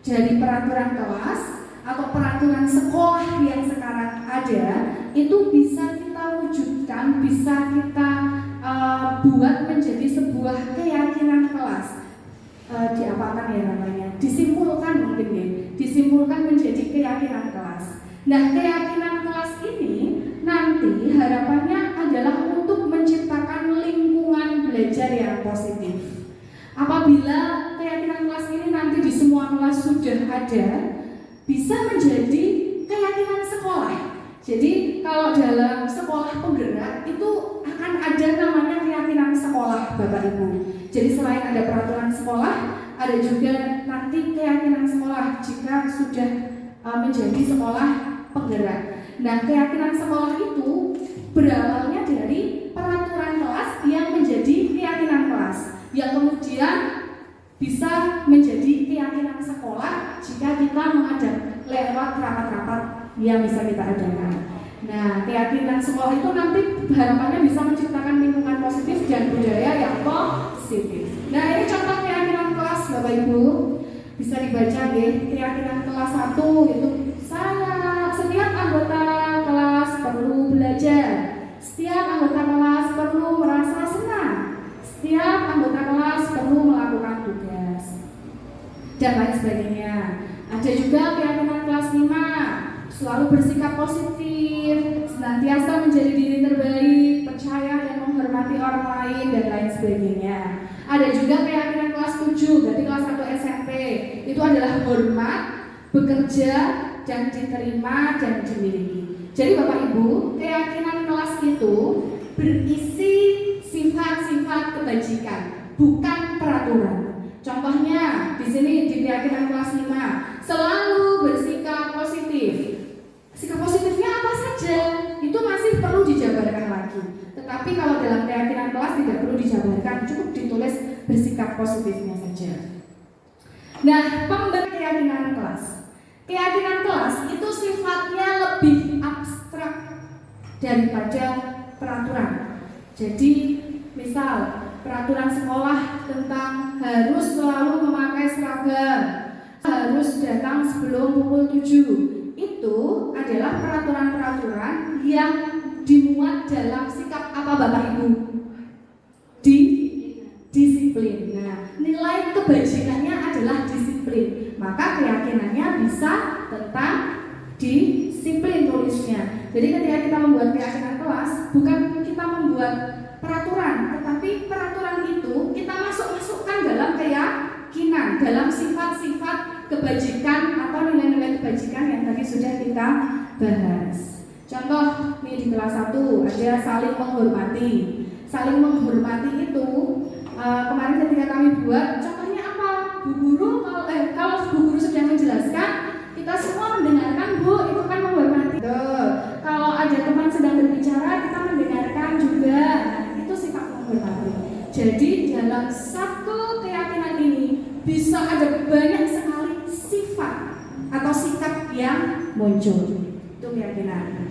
Dari peraturan kelas atau peraturan sekolah yang sekarang ada, itu bisa kita wujudkan, bisa kita buat menjadi sebuah keyakinan kelas. Diapakan ya namanya? Disimpulkan mungkin ya. Disimpulkan menjadi keyakinan kelas. Nah, keyakinan kelas ini nanti harapannya adalah untuk menciptakan lingkungan belajar yang positif. Apabila keyakinan kelas ini nanti di semua kelas sudah ada, bisa menjadi keyakinan sekolah. Jadi kalau dalam sekolah penggerak itu akan ada namanya keyakinan sekolah, Bapak Ibu. Jadi selain ada peraturan sekolah, ada juga nanti keyakinan sekolah jika sudah menjadi sekolah penggerak. Nah, keyakinan sekolah itu berawalnya dari peraturan kelas yang menjadi keyakinan kelas, yang kemudian bisa menjadi keyakinan sekolah jika kita menghadap lewat rapat-rapat yang bisa kita adakan. Nah, keyakinan sekolah itu nanti harapannya bisa menciptakan lingkungan positif dan budaya yang positif. Nah, ini contoh keyakinan kelas, Bapak Ibu. Bisa dibaca ya, keyakinan kelas 1 itu setiap anggota kelas perlu belajar. Setiap anggota kelas perlu merasa senang. Setiap anggota kelas perlu melakukan tugas. Dan lain sebagainya. Ada juga keyakinan kelas 5, selalu bersikap positif, senantiasa menjadi diri terbaik, percaya dan menghormati orang lain, dan lain sebagainya. Ada juga keyakinan kelas 7, berarti kelas 1 SMP, itu adalah hormat, bekerja, dan diterima dan dimiliki. Jadi Bapak Ibu, keyakinan kelas itu berisi sifat-sifat kebajikan, bukan peraturan. Contohnya di sini di keyakinan kelas 5, selalu bersikap positif. Sikap positifnya apa saja? Itu masih perlu dijabarkan lagi. Tetapi kalau dalam keyakinan kelas tidak perlu dijabarkan, cukup ditulis bersikap positifnya saja. Nah, pembentuk keyakinan kelas. Keyakinan kelas itu sifatnya lebih abstrak daripada peraturan. Jadi, misal peraturan sekolah tentang harus selalu memakai seragam, harus datang sebelum pukul 7. Itu adalah peraturan-peraturan yang dimuat dalam sikap apa Bapak Ibu? Disiplin. Nah, nilai kebajikannya adalah disiplin. Maka keyakinannya bisa tentang disiplin tulisnya. Jadi ketika kita membuat keyakinan kelas, bukan kita membuat peraturan, tetapi peraturan itu kita masukkan dalam keyakinan, dalam sifat-sifat kebajikan atau nilai-nilai kebajikan yang tadi sudah kita bahas. Contoh nih di kelas 1 ada saling menghormati. Saling menghormati itu kemarin ketika kami buat, contohnya apa? Bu Guru, kalau Bu Guru sudah menjelaskan, kita semua mendengarkan, Bu, itu kan menghormati. Kalau ada teman sedang berbicara, kita mendengarkan juga. Nah, itu sifat menghormati. Jadi dalam satu keyakinan ini bisa ada banyak sekali sifat atau sikap yang muncul. Itu keyakinan.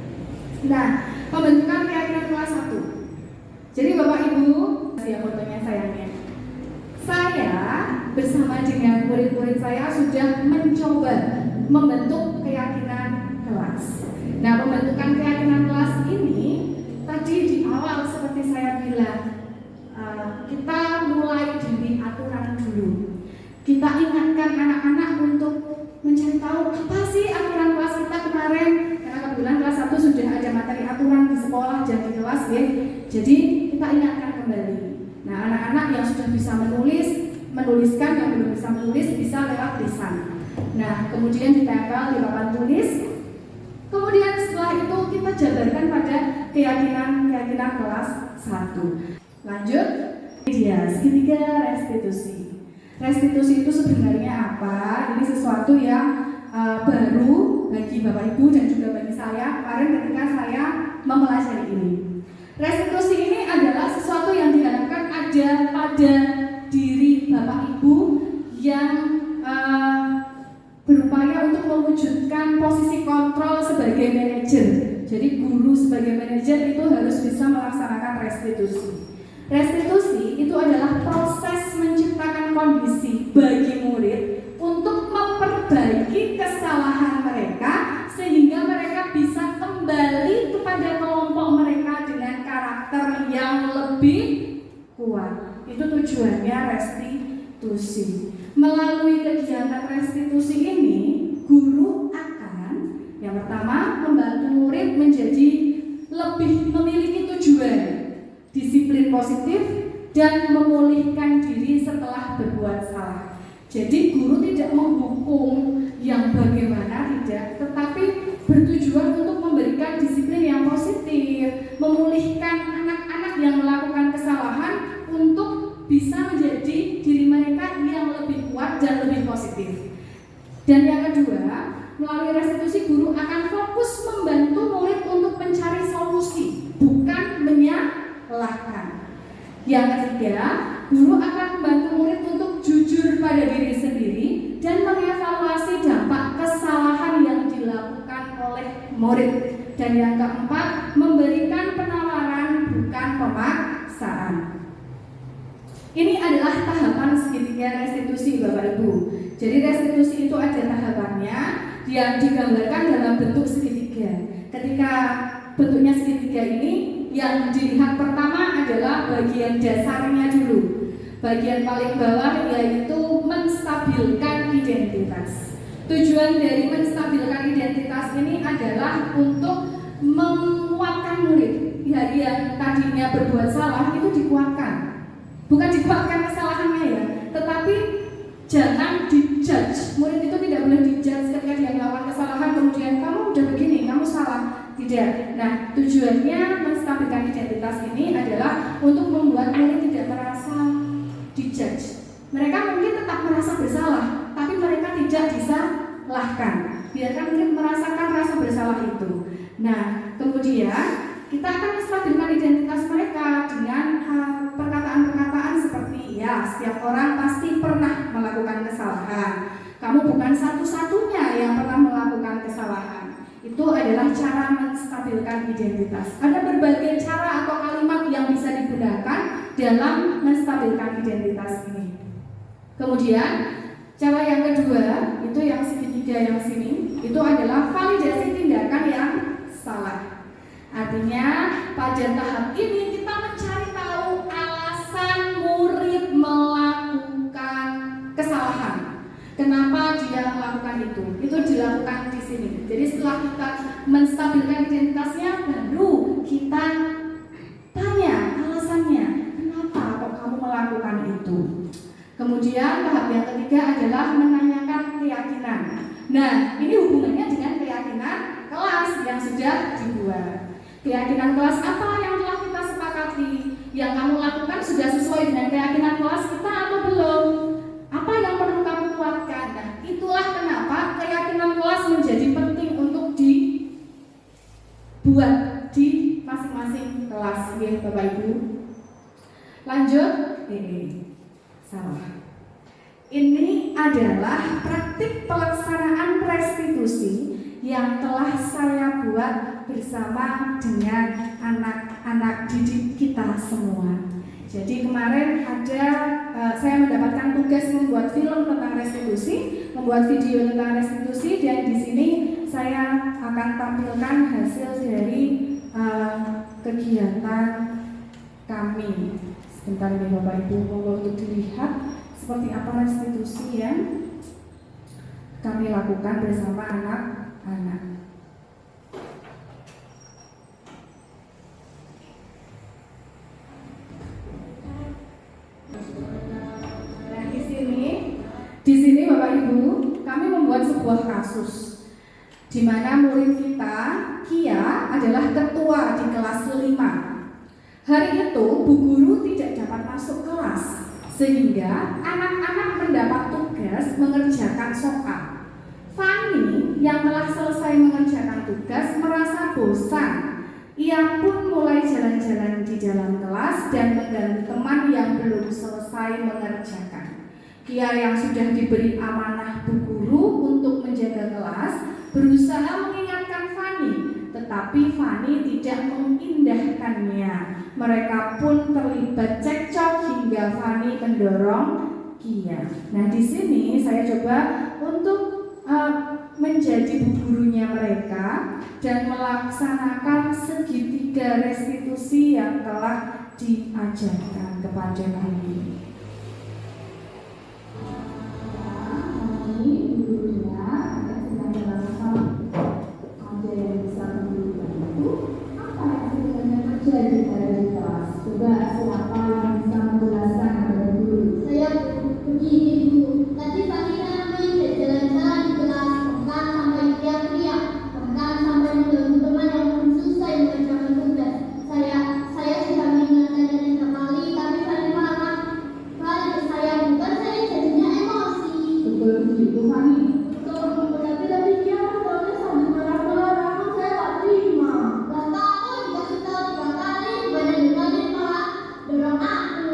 Nah, pembentukan keyakinan kelas 1. Jadi Bapak Ibu, ya fotonya sayangnya. Saya bersama dengan murid-murid saya sudah mencoba membentuk keyakinan kelas. Nah, pembentukan keyakinan kelas ini tadi di awal seperti saya bilang, kita mulai dari aturan dulu. Kita ingatkan anak-anak untuk mencari tahu apa sih aturan kelas kita kemarin. Karena kebetulan kelas 1 sudah ada materi aturan di sekolah dan di kelas ya. Jadi kita ingatkan kembali. Nah, anak-anak yang sudah bisa menuliskan, yang belum bisa menulis bisa lewat lisan. Nah, kemudian ditempel di papan tulis. Kemudian setelah itu kita jabarkan pada keyakinan kelas 1. Lanjut, media segitiga restitusi. Restitusi itu sebenarnya apa? Ini sesuatu yang baru bagi Bapak Ibu dan juga bagi saya kemarin ketika saya mempelajari ini. Restitusi ini adalah sesuatu yang diharapkan ada pada diri Bapak Ibu yang berupaya untuk mewujudkan positif Jadi guru sebagai manajer itu harus bisa melaksanakan restitusi. Restitusi itu adalah proses menciptakan kondisi bagi murid untuk memperbaiki kesalahan mereka sehingga mereka bisa kembali kepada kelompok mereka dengan karakter yang lebih kuat. Itu tujuannya restitusi. Melalui kegiatan restitusi ini, guru akan yang pertama membantu murid menjadi lebih memiliki tujuan, disiplin positif, dan memulihkan diri setelah berbuat salah. Jadi guru tidak menghukum yang bagaimana, tidak, tetapi bertujuan untuk memberikan disiplin yang positif, memulihkan anak-anak yang melakukan kesalahan untuk bisa menjadi diri mereka yang lebih kuat dan lebih positif. Dan yang kedua, melalui restitusi guru akan fokus membantu murid untuk mencari solusi, bukan menyalahkan. Yang ketiga, guru akan membantu murid untuk jujur pada diri sendiri dan mengevaluasi dampak kesalahan yang dilakukan oleh murid. Dan yang keempat, memberikan penawaran bukan pemaksaan. Ini adalah tahapan segitiga restitusi, Bapak Ibu. Jadi restitusi itu ada tahapannya yang digambarkan dalam bentuk segitiga. Ketika bentuknya segitiga ini, yang dilihat pertama adalah bagian dasarnya dulu. Bagian paling bawah yaitu menstabilkan identitas. Tujuan dari menstabilkan identitas ini adalah untuk menguatkan murid. Dari yang tadinya berbuat salah itu dikuatkan. Bukan dikuatkan kesalahannya ya, tetapi jangan dijudge. Murid itu tidak boleh dijudge ketika dia melakukan kesalahan kemudian kamu udah begini, kamu salah. Tidak. Nah, tujuannya menstabilkan identitas ini adalah untuk membuat murid tidak merasa dijudge. Mereka mungkin tetap merasa bersalah, tapi mereka tidak disalahkan. Biarkan murid merasakan rasa bersalah itu. Nah, kemudian kita akan menstabilkan identitas mereka dengan perkataan-perkataan seperti ya, setiap orang pasti pernah melakukan kesalahan. Kamu bukan satu-satunya yang pernah melakukan kesalahan. Itu adalah cara menstabilkan identitas. Ada berbagai cara atau kalimat yang bisa digunakan dalam menstabilkan identitas ini. Kemudian cara yang kedua, itu yang segitiga yang sini, itu adalah validasi tindakan yang salah. Artinya pada tahap ini kita mencari tahu alasan murid melakukan kesalahan. Kenapa dia melakukan itu? Itu dilakukan di sini. Jadi setelah kita menstabilkan identitasnya, baru kita tanya alasannya. Kenapa kok kamu melakukan itu? Kemudian tahap yang ketiga adalah menanyakan keyakinan. Nah, ini hubungannya dengan keyakinan kelas yang sudah dibuat. Keyakinan kelas apa yang telah kita sepakati? Yang kamu lakukan sudah sesuai dengan keyakinan kelas kita atau belum? Apa yang perlu kamu kuatkan? Nah, itulah kenapa keyakinan kelas menjadi penting untuk dibuat di masing-masing kelas, ya Bapak Ibu. Lanjut, salah. Ini adalah praktik pelaksanaan restitusi yang telah saya buat bersama dengan anak-anak didik kita semua. Jadi kemarin saya mendapatkan tugas membuat film tentang restitusi, membuat video tentang restitusi, dan di sini saya akan tampilkan hasil dari kegiatan kami. Sebentar ini Bapak Ibu, monggo untuk dilihat seperti apa restitusi yang kami lakukan bersama anak-anak. Nah, di sini Bapak Ibu, kami membuat sebuah kasus di mana murid kita, Kia, adalah ketua di kelas 5. Hari itu Bu Guru tidak dapat masuk kelas, sehingga anak-anak mendapat tugas mengerjakan soal. Fanny yang telah selesai mengerjakan tugas merasa bosan. Ia pun mulai jalan-jalan di dalam kelas dan mengganggu teman yang belum selesai mengerjakan. Kia yang sudah diberi amanah Bu Guru untuk menjaga kelas berusaha mengingatkan Fanny, tetapi tetapi Fani tidak mengindahkannya. Mereka pun terlibat cekcok hingga Fani mendorong Kia. Nah, di sini saya coba untuk menjadi bu gurunya mereka dan melaksanakan segitiga restitusi yang telah diajarkan kepada kami. Ini gurunya sedang dalam ada yang bisa membantu. Apa yang sebenarnya terjadi pada di kelas? Coba siapa yang bisa menjelaskan kepada guru? Saya begini Bu, tadi pagi kami jalan-jalan di kelas, bahkan sampai teriak-teriak, bahkan sampai mengganggu teman yang belum selesai mengerjakan tugas. Saya sudah mengingatkannya 3 kali, tapi Fani marah. Fani ke saya, bukan saya jadinya emosi. Betul begitu, Fani. Betul Bu, tapi tadi dia bertanya sambil marah-marah, kan saya tak terima. Lah kamu dikasih tahu 3 kali, bukan dengerin malah dorong aku.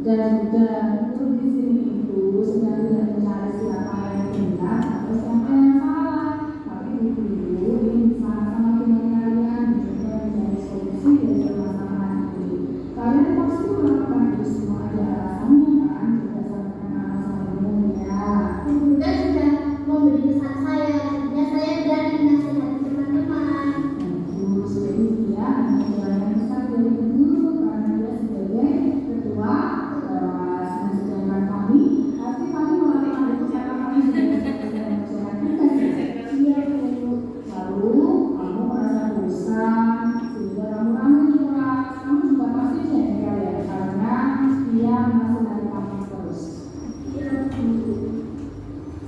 Dan untuk di sini itu sedang tidak mencari siapa yang benar atau siapa yang salah, tapi dulu ini sama-sama dengan kalian mencoba mencari solusi dari permasalahan ini. Kalian pasti melakukan itu semua ada alasannya kan, berdasarkan alasan umumnya. Bunda sudah memberi pesan saya, jadinya saya berani menasihati teman-teman. Guru seperti dia menjalankan pesan dari guru karena dia sebagai ketua kelas. Nah, sedangkan kami pasti kami melakukan itu karena kami sudah menjalankan tugas. Iya betul. Lalu kamu merasa bosan sehingga kamu rame di kelas. Kamu juga pasti jengkel ya karena dia menasihati kamu terus. Iya Bu.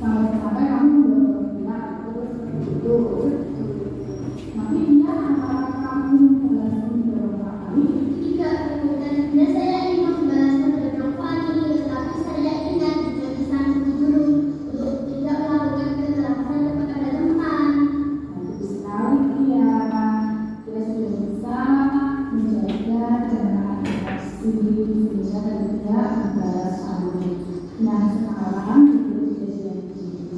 Sampai kamu bilang itu. Tapi dia antara kamu menjelaskan beberapa kali. Tidak Bu, tadinya saya ingin membalaskan kedok Fani, tetapi saya ingat juga pesan guru untuk tidak melakukan kekerasan kepada teman. Bagus sekali dia sudah bisa menjaga dan mengatasi sehingga tidak membalas kamu. Nah sekarang di kejadian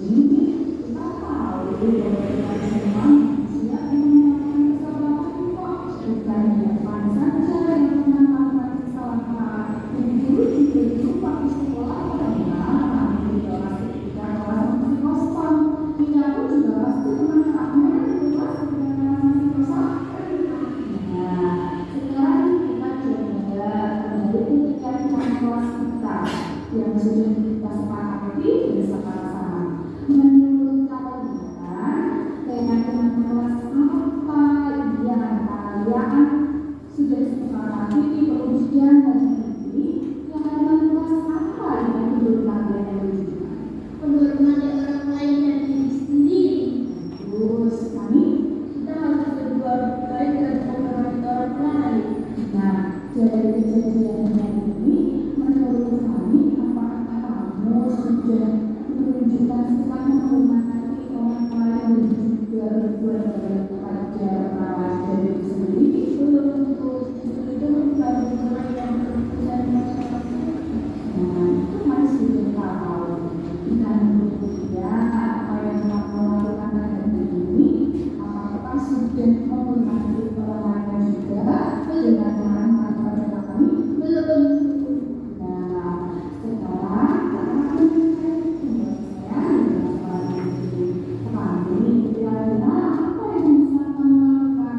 ini kita tahu bahwa kita semua manusia yang melakukan kesalahan kok, bukan Evan saja yang pernah melakukan kesalahan. Dan guru juga lupa di sekolah karena kami di kelas ketika kelas masih kosong. Dia pun juga pasti pernah ngerasain di kelas ketika kelas masih kosong. Nah, sekarang kita coba kembali ketika di kelas kita yang sudah kita sepakati bersama-sama. Menurut kalian, tema kelas apa yang kalian sudah sepakati di pengujian hari ini? Yang kelas apa yang menurut kalian yang diujikan? Menghormati orang lain dan diri sendiri. Terus kami, Kita harus berbuat baik dan menghormati orang lain. nah dari kejadian ini, menurut kami apakah kamu sudah menunjukkan sikap menghormati orang lain dan juga berbuat baik kepada orang lain dan diri sendiri? Belum Bu, itu bukan orang yang berkesan masyarakat. Nah, itu harus tahu. Dan kemudian apa yang kamu lakukan hari ini, apakah sudah menghormati orang lain juga dengan menghormati kepada kami? Belum Bu. Nah, sekarang kita akan menyelesaikan masalah ini. Kami kira-kira apa yang bisa kamu lakukan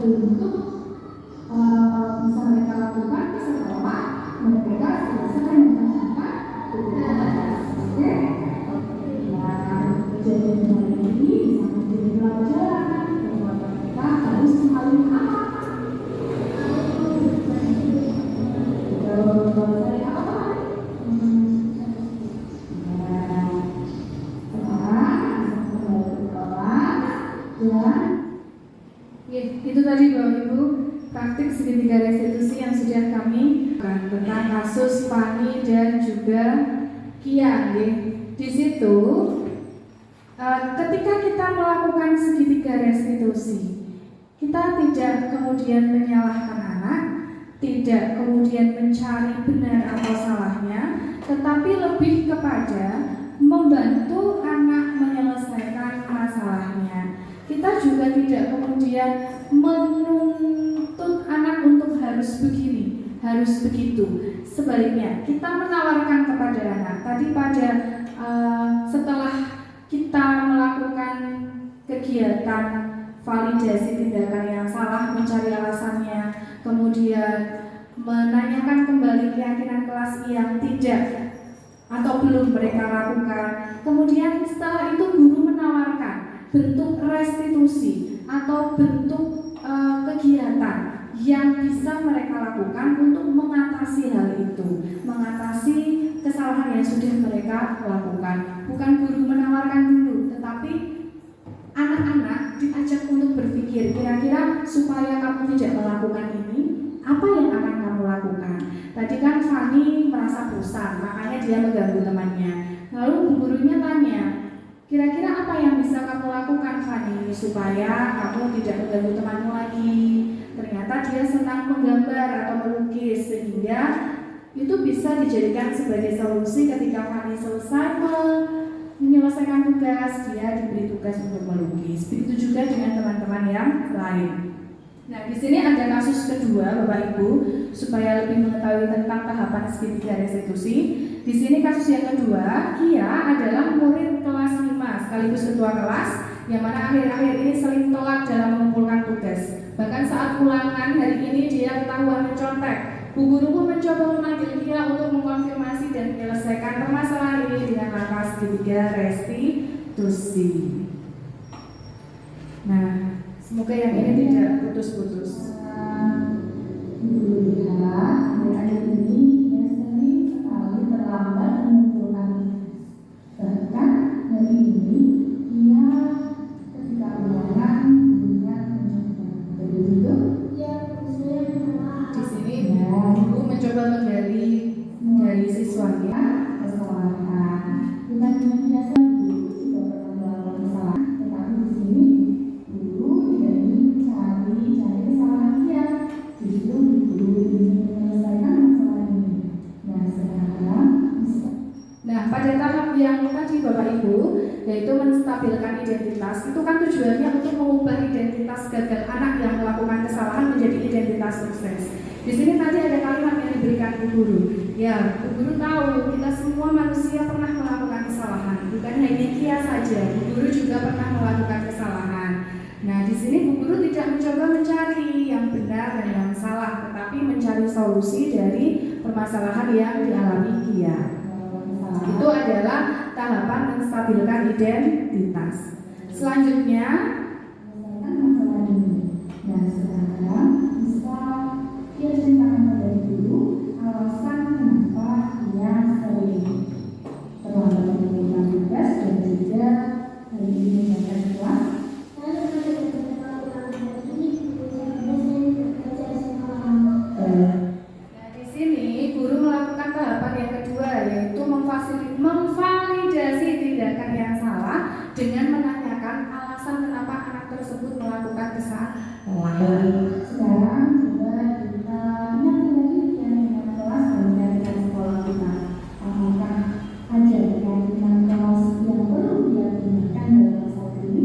untuk bisa mereka lakukan setelah mereka selesai mengerjakan tugas. Oke? Nah, kejadian hari ini bisa menjadi pelajaran bahwa kita harus saling apa? Saling apa? Itu tadi Bapak Ibu praktik segitiga restitusi yang sudah kami tentang kasus Fani dan juga Kia. Di situ ketika kita melakukan segitiga restitusi, kita tidak kemudian menyalahkan anak, tidak kemudian mencari benar atau salahnya, tetapi lebih kepada membantu anak menyelesaikan masalahnya. Kita juga tidak kemudian menuntut anak untuk harus begini, harus begitu. Sebaliknya, kita menawarkan kepada anak. Tadi pada setelah kita melakukan kegiatan validasi tindakan yang salah, mencari alasannya, kemudian menanyakan kembali keyakinan kelas yang tidak atau belum mereka lakukan. Kemudian setelah itu guru menawarkan bentuk restitusi atau bentuk kegiatan yang bisa mereka lakukan untuk mengatasi hal itu, mengatasi kesalahan yang sudah mereka lakukan. Bukan guru menawarkan dulu, tetapi anak-anak diajak untuk berpikir, kira-kira supaya kamu tidak melakukan ini, apa yang akan kamu lakukan? Tadi kan Fani merasa bosan, makanya dia mengganggu temannya. Lalu gurunya tanya, kira-kira apa yang bisa kamu lakukan Fani supaya kamu tidak mengganggu temanmu lagi? Ternyata dia senang menggambar atau melukis, sehingga itu bisa dijadikan sebagai solusi ketika Fani selesai menyelesaikan tugas, dia diberi tugas untuk melukis. Begitu juga dengan teman-teman yang lain. Nah, di sini ada kasus kedua, Bapak Ibu, supaya lebih mengetahui tentang tahapan segitiga restitusi. Di sini kasus yang kedua, Kia adalah murid kelas 5 sekaligus ketua kelas, yang mana akhir-akhir ini sering telat dalam mengumpulkan tugas. Bahkan saat ulangan hari ini dia ketahuan mencontek. Bu guru pun mencoba memanggil Kia untuk mengkonfirmasi dan menyelesaikan permasalahan ini dengan langkah segitiga restitusi. Nah, semoga yang ini tidak putus-putus. Lihat, akhir-akhir ini dia sering sekali terlambat mengumpulkan tugas. Bahkan hari ini dia ketika ulangan gurunya mencoba. Begitu? Ya, saya Di sini guru mencoba menggali dari siswanya kesalahan. bukan cuma biasa guru juga pernah melakukan kesalahan, tetapi di sini guru tidak ingin cari kesalahan dia, justru guru ingin menyelesaikan masalah ini. Nah, sekarang bisa. Nah, pada tahap yang tadi Bapak Ibu, yaitu menstabilkan identitas, itu kan tujuannya untuk mengubah identitas gagal anak yang melakukan kesalahan menjadi identitas sukses. Di sini tadi ada kalimat yang diberikan Bu Guru. Ya, Bu Guru tahu kita semua manusia pernah melakukan kesalahan, bukan hanya Kia saja. Bu Guru juga pernah melakukan kesalahan. Nah, di sini Bu Guru tidak mencoba mencari yang benar dan yang salah, tetapi mencari solusi dari permasalahan yang dialami Kia. Itu adalah tahapan menstabilkan identitas. Selanjutnya, Menyelesaikan masalah ini. Nah, sekarang bisa dia ceritakan pada guru alasan kenapa dia sering terlambat mengumpulkan tugas dan juga hari ini menjaga kelas. nah di sini guru melakukan tahapan yang kedua, yaitu memvalidasi tindakan yang salah dengan menanyakan alasan kenapa anak tersebut melakukan kesalahan. Sekarang coba kita ingat lagi keyakinan kelas dan keyakinan sekolah kita. Apakah ada keyakinan kelas yang perlu diyakinkan dalam saat ini?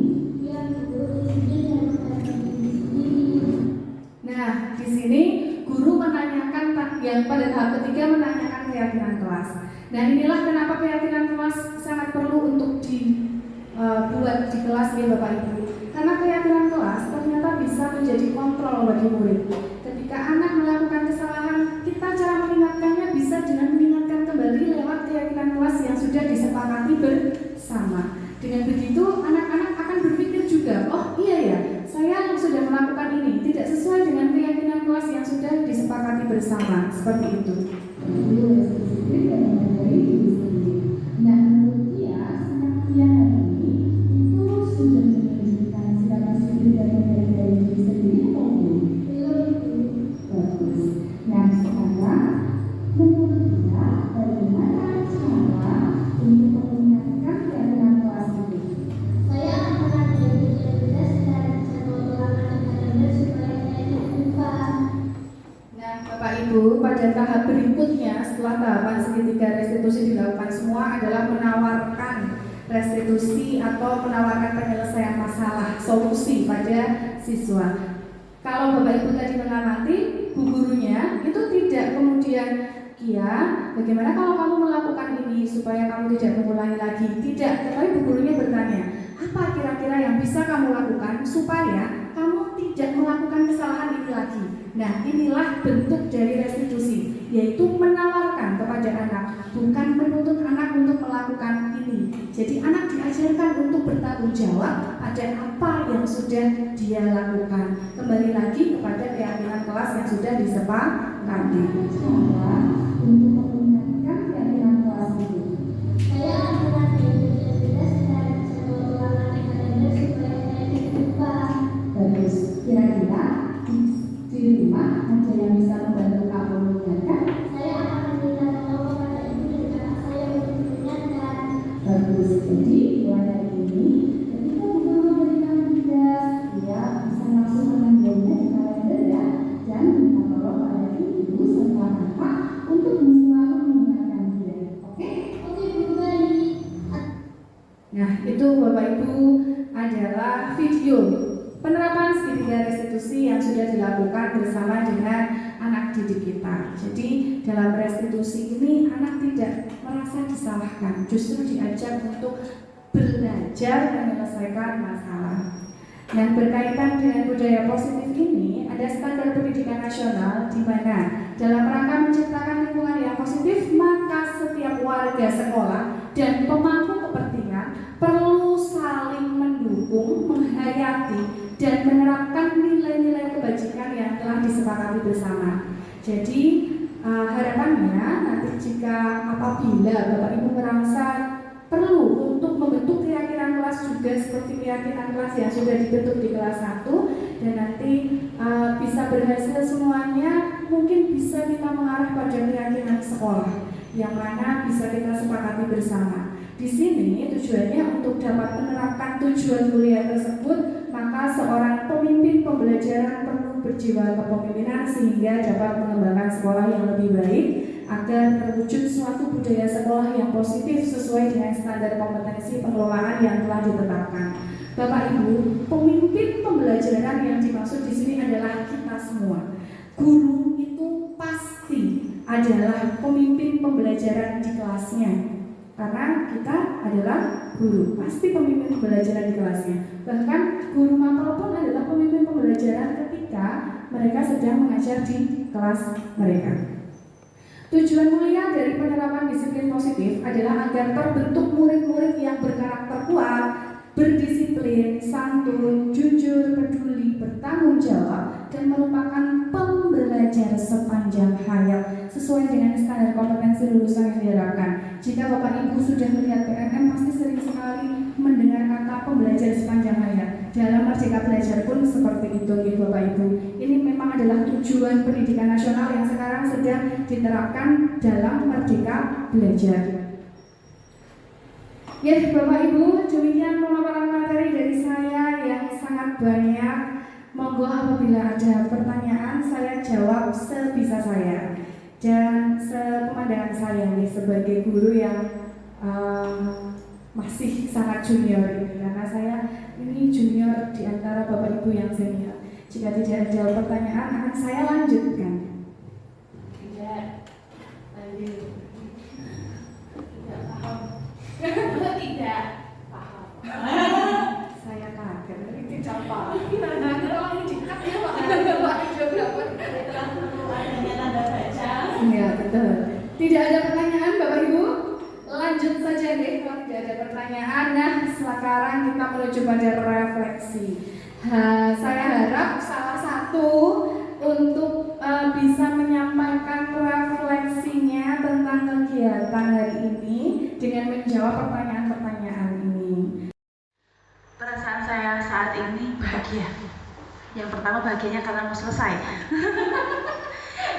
Nah, di sini guru menanyakan yang pada tahap ketiga menanyakan keyakinan kelas. Nah, inilah kenapa keyakinan kelas sangat perlu untuk dibuat di kelas ya Bapak Ibu. Karena keyakinan kelas ternyata bisa menjadi kontrol menolong bagi murid. Ketika anak melakukan kesalahan, kita cara mengingatkannya bisa dengan mengingatkan kembali lewat keyakinan kelas yang sudah disepakati bersama. Dengan begitu, anak-anak akan berpikir juga, oh iya ya, saya sudah melakukan ini, tidak sesuai dengan keyakinan kelas yang sudah disepakati bersama. Seperti itu. Nah, menurut dia, kesaksian ini itu sudah menunjukkan sikap disiplin dan dari diri sendiri atau belum? Bagus. Nah, sekarang menurut dia, bagaimana cara untuk mengingatkan keyakinan kelas itu? Saya akan mengajari belajar secara jadwal ulangan kalender supaya saya tidak lupa. Nah, Bapak Ibu, pada tahap berikutnya setelah tahapan segitiga restitusi dilakukan semua adalah menawarkan restitusi atau menawarkan penyelesaian masalah, solusi pada siswa. Kalau Bapak Ibu tadi mengamati, bu gurunya itu tidak kemudian, Kia, bagaimana kalau kamu melakukan ini supaya kamu tidak mengulangi lagi? Tidak, tetapi bu gurunya bertanya, apa kira-kira yang bisa kamu lakukan supaya kamu tidak melakukan kesalahan ini lagi? Nah, inilah bentuk dari restitusi, yaitu menawarkan kepada anak, bukan menuntut anak untuk melakukan ini. Jadi anak diajarkan untuk bertanggung jawab pada apa yang sudah dia lakukan. Kembali lagi kepada keyakinan kelas yang sudah disepakati. Cara untuk mengingatkan keyakinan kelas itu. Saya akan mengajari belajar secara jadwal ulangan kalender supaya saya tidak lupa. Bagus. Kira-kira di rumah ada yang bisa membantu kamu mengingatkan? Saya akan meminta tolong kepada ibu dan kakak saya untuk mengingatkan. Bagus. Jadi mulai dari ini, ketika ibu memberikan tugas, dia bisa langsung mengambilnya di kalender ya, dan minta tolong pada ibu serta kakak untuk selalu mengingatkan dia. Oke? Oke, Bu, baik. Nah, itu Bapak Ibu adalah video penerapan segitiga restitusi yang sudah dilakukan bersama dengan anak didik kita. Jadi dalam restitusi ini anak tidak merasa disalahkan, justru diajak untuk belajar menyelesaikan masalah. Yang berkaitan dengan budaya positif ini, ada standar pendidikan nasional di mana dalam rangka menciptakan lingkungan yang positif, maka setiap warga sekolah dan pemangku kepentingan perlu saling mendukung, menghayati, dan menerapkan nilai-nilai kebajikan yang telah disepakati bersama. Jadi harapannya nanti jika apabila Bapak Ibu merasa perlu untuk membentuk keyakinan kelas juga seperti keyakinan kelas yang sudah dibentuk di kelas 1 dan nanti bisa berhasil semuanya, mungkin bisa kita mengarah pada keyakinan sekolah yang mana bisa kita sepakati bersama. Di sini tujuannya untuk dapat menerapkan tujuan mulia tersebut, maka seorang pemimpin pembelajaran perlu berjiwa kepemimpinan sehingga dapat mengembangkan sekolah yang lebih baik agar terwujud suatu budaya sekolah yang positif sesuai dengan standar kompetensi pengelolaan yang telah ditetapkan. Bapak Ibu, pemimpin pembelajaran yang dimaksud di sini adalah kita semua. Guru itu pasti adalah pemimpin pembelajaran di kelasnya. Karena kita adalah guru, pasti pemimpin pembelajaran di kelasnya. Bahkan guru mapel pun adalah pemimpin pembelajaran ketika mereka sedang mengajar di kelas mereka. Tujuan mulia dari penerapan disiplin positif adalah agar terbentuk murid-murid yang berkarakter kuat, berdisiplin, santun, jujur, peduli, bertanggung jawab, dan merupakan pembelajar sepanjang hayat sesuai dengan standar kompetensi lulusan yang diharapkan. Jika Bapak Ibu sudah melihat PMM, pasti sering sekali mendengar kata pembelajar sepanjang hayat. Dalam Merdeka Belajar pun seperti itu, Bapak Ibu. Ini memang adalah tujuan pendidikan nasional yang sekarang sedang diterapkan dalam Merdeka Belajar. Ya, Bapak Ibu, demikian pemaparan materi dari saya yang sangat banyak. Monggo apabila ada pertanyaan, saya jawab sebisa saya dan sepemandangan saya nih sebagai guru yang masih sangat junior ini, karena saya ini junior di antara Bapak Ibu yang senior. Jika tidak ada pertanyaan, akan saya lanjutkan. Tidak, lanjut. Tidak paham. Tidak paham. Saya kaget, tapi tidak paham. Kalau ini dekat ya Pak. Tidak ada pertanyaan Bapak Ibu? Lanjut saja deh kalau tidak ada pertanyaan. Nah, sekarang kita menuju pada refleksi. Saya harap salah satu untuk bisa menyampaikan refleksinya tentang kegiatan hari ini dengan menjawab pertanyaan-pertanyaan ini. Perasaan saya saat ini bahagia. Yang pertama bahagianya karena mau selesai.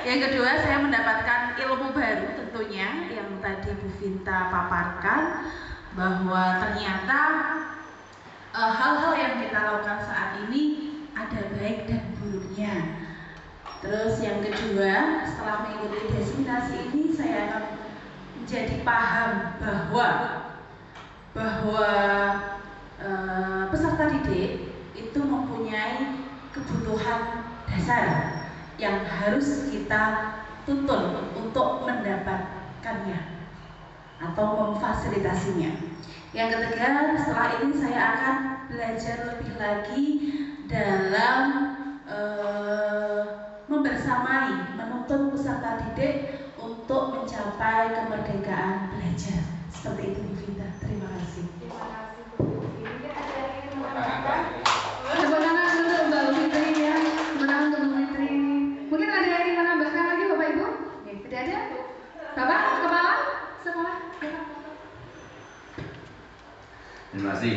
Yang kedua saya mendapatkan ilmu baru tentunya yang tadi Bu Vinta paparkan, bahwa ternyata hal-hal yang kita lakukan saat ini ada baik dan buruknya. Terus yang kedua, setelah mengikuti destinasi ini saya akan menjadi paham bahwa peserta didik itu mempunyai kebutuhan dasar yang harus kita tuntun untuk mendapatkannya atau memfasilitasinya. Yang ketiga, setelah ini saya akan belajar lebih lagi dalam membersamai, menuntun peserta didik untuk mencapai kemerdekaan belajar. Seperti itu Bu Vinta. Terima kasih. Terima kasih Bu Fitri. Mungkin ada yang ingin menambahkan? Tepuk tangan untuk Mbak Fitri ya. Menang untuk Bu Fitri. Mungkin ada yang ingin menambahkan lagi Bapak Ibu? Tidak ada? Bapak, kepala sekolah. Terima kasih.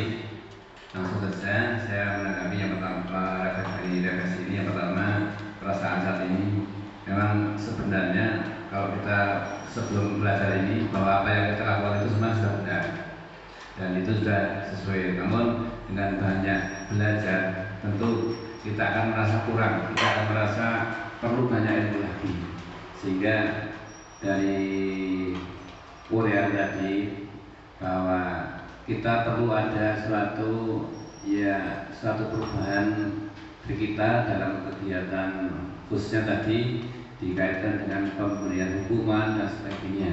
Langsung saja saya menanggapi yang pertama, refleksi ini. Yang pertama, perasaan saat ini memang sebenarnya kalau kita sebelum belajar ini bahwa apa yang kita lakukan itu semua sudah benar dan itu sudah sesuai. Namun dengan banyak belajar tentu kita akan merasa kurang, kita akan merasa perlu banyak ilmu lagi, sehingga dari Korea tadi bahwa kita perlu ada suatu perubahan di kita dalam kegiatan, khususnya tadi dikaitkan dengan pemberian hukuman dan sebagainya.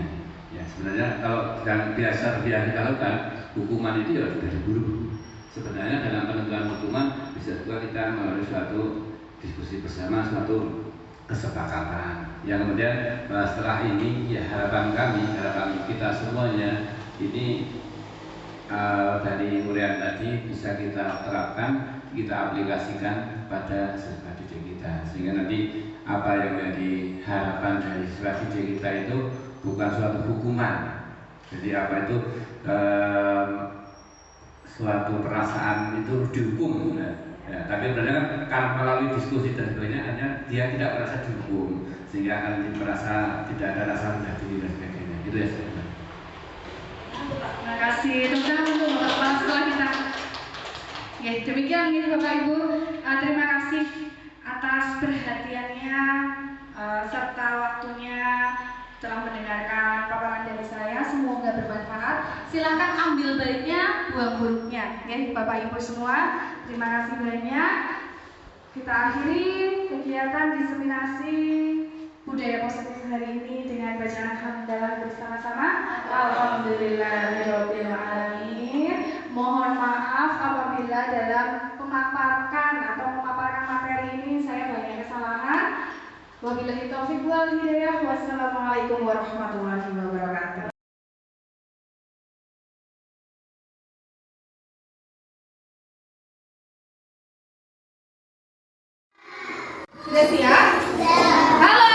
Ya, sebenarnya kalau yang biasa dilakukan hukuman itu ya dari guru. Sebenarnya dalam penentuan hukuman bisa juga kita melalui suatu diskusi bersama, suatu kesepakatan. Yang kemudian setelah ini ya harapan kita semuanya ini dari urian tadi bisa kita terapkan, kita aplikasikan pada siswa didik kita, sehingga nanti apa yang menjadi harapan dari siswa didik kita itu bukan suatu hukuman. Jadi apa itu suatu perasaan itu dihukum, ya, tapi sebenarnya kan melalui diskusi dan sebagainya hanya dia tidak merasa dihukum, sehingga akan merasa tidak ada rasa rendah diri dan sebagainya. Itu ya. Terima kasih. Tepuk untuk Bapak Kepala Sekolah kita. Ya, demikian ini Bapak Ibu. Terima kasih atas perhatiannya serta waktunya telah mendengarkan paparan dari saya. Semoga bermanfaat. Silakan ambil baiknya, buang buruknya. Ya, Bapak Ibu semua. Terima kasih banyak. Kita akhiri kegiatan diseminasi budaya positif hari ini dengan bacaan hamdalah bersama-sama. Alhamdulillahirabbil alamin. Mohon maaf apabila dalam memaparkan materi ini saya banyak kesalahan. Wabillahi taufiq wal hidayah. Wassalamualaikum warahmatullahi wabarakatuh. Sudah siap? Halo.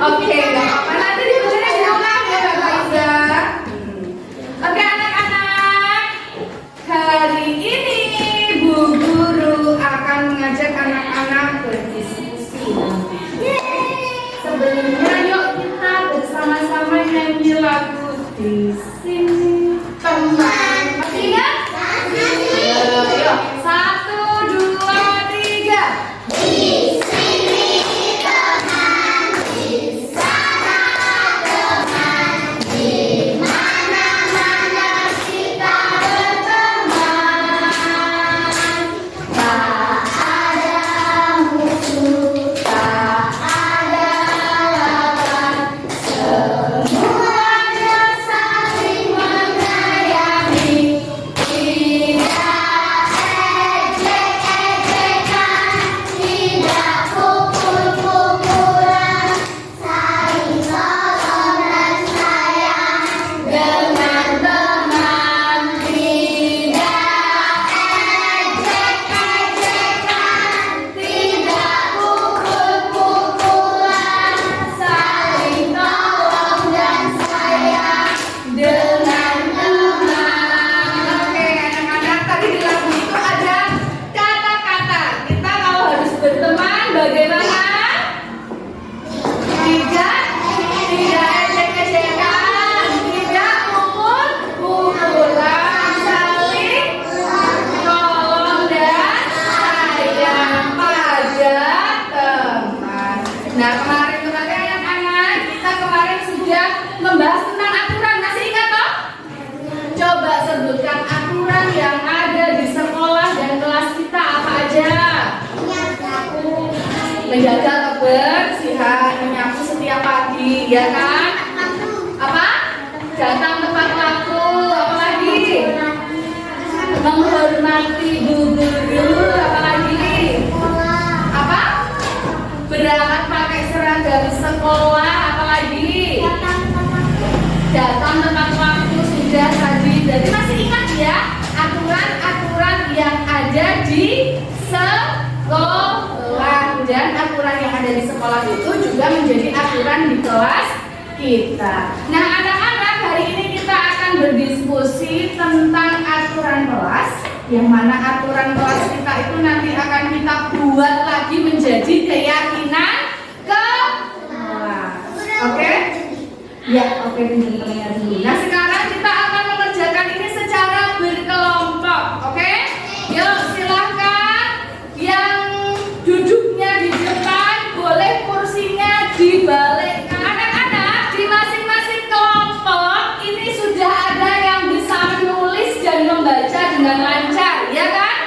Oke, nggak apa-apa, nanti dibuatnya di rumah ya Bapak Iza. Oke anak-anak, hari ini Bu Guru akan mengajak anak-anak berdiskusi. Sebelumnya yuk kita bersama-sama nyanyi lagu di sini teman. Masih ingat? Yuk, 1, 2, 3. Di sini teman, di sana teman, di mana-mana sudah membahas tentang aturan. Masih ingat toh? Coba sebutkan aturan yang ada di sekolah dan kelas kita apa aja? Menjaga kebersihan, menyapu setiap pagi, ya kan? Apa? Datang tepat waktu, apa lagi? Menghormati bu guru, apa lagi? Apa? Berangkat pakai seragam sekolah, apa lagi? Datang tepat waktu sudah tadi. Jadi masih ingat ya aturan-aturan yang ada di sekolah, dan aturan yang ada di sekolah itu juga menjadi aturan di kelas kita. Nah, anak-anak, hari ini kita akan berdiskusi tentang aturan kelas, yang mana aturan kelas kita itu nanti akan kita buat lagi menjadi keyakinan kelas. Oke? Ya, oke, teman-teman dulu. Nah, sekarang kita akan mengerjakan ini secara berkelompok. Oke? Yuk, silahkan yang duduknya di depan boleh kursinya dibalikkan. Anak-anak, di masing-masing kelompok ini sudah ada yang bisa menulis dan membaca dengan lancar, ya kan?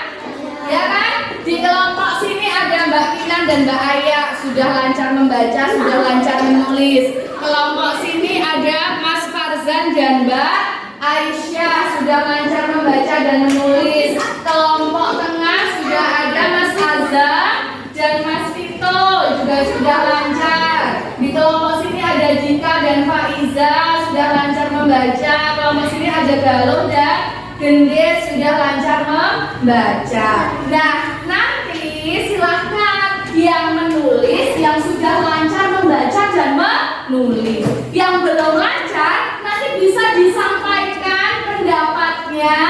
Ya kan? Di kelompok sini ada Mbak Kinan dan Mbak Aya, sudah lancar membaca, sudah lancar menulis. Kelompok sini ada Mas Farzan dan Mbak Aisyah, sudah lancar membaca dan menulis. Kelompok tengah sudah ada Mas Azam dan Mas Tito, juga sudah lancar. Di kelompok sini ada Jika dan Faiza, sudah lancar membaca. Kelompok sini ada Galuh dan Gendis, sudah lancar membaca. Nah, nanti silahkan yang menulis, yang sudah lancar membaca dan menulis. Yang belum lancar nanti bisa disampaikan pendapatnya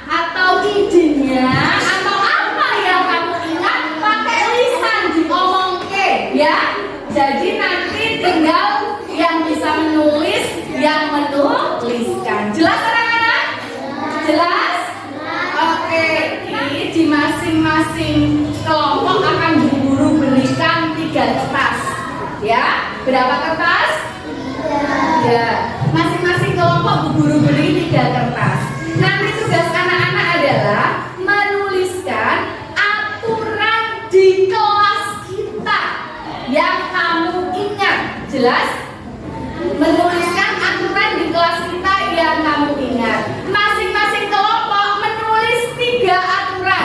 atau idenya atau apa yang kamu ingat pakai lisan diomongke, ya. Jadi nanti tinggal yang bisa menulis, yang menuliskan. Jelas anak-anak? Jelas? Oke, ini di masing-masing kelompok akan diburu berikan 3 kertas. Ya, berapa kertas? Ya, masing-masing kelompok diburu beri 3 kertas. Nanti tugas anak-anak adalah menuliskan aturan di kelas kita yang kamu ingat. Jelas? Menuliskan aturan di kelas kita yang kamu ingat. Masing-masing kelompok menulis 3 aturan.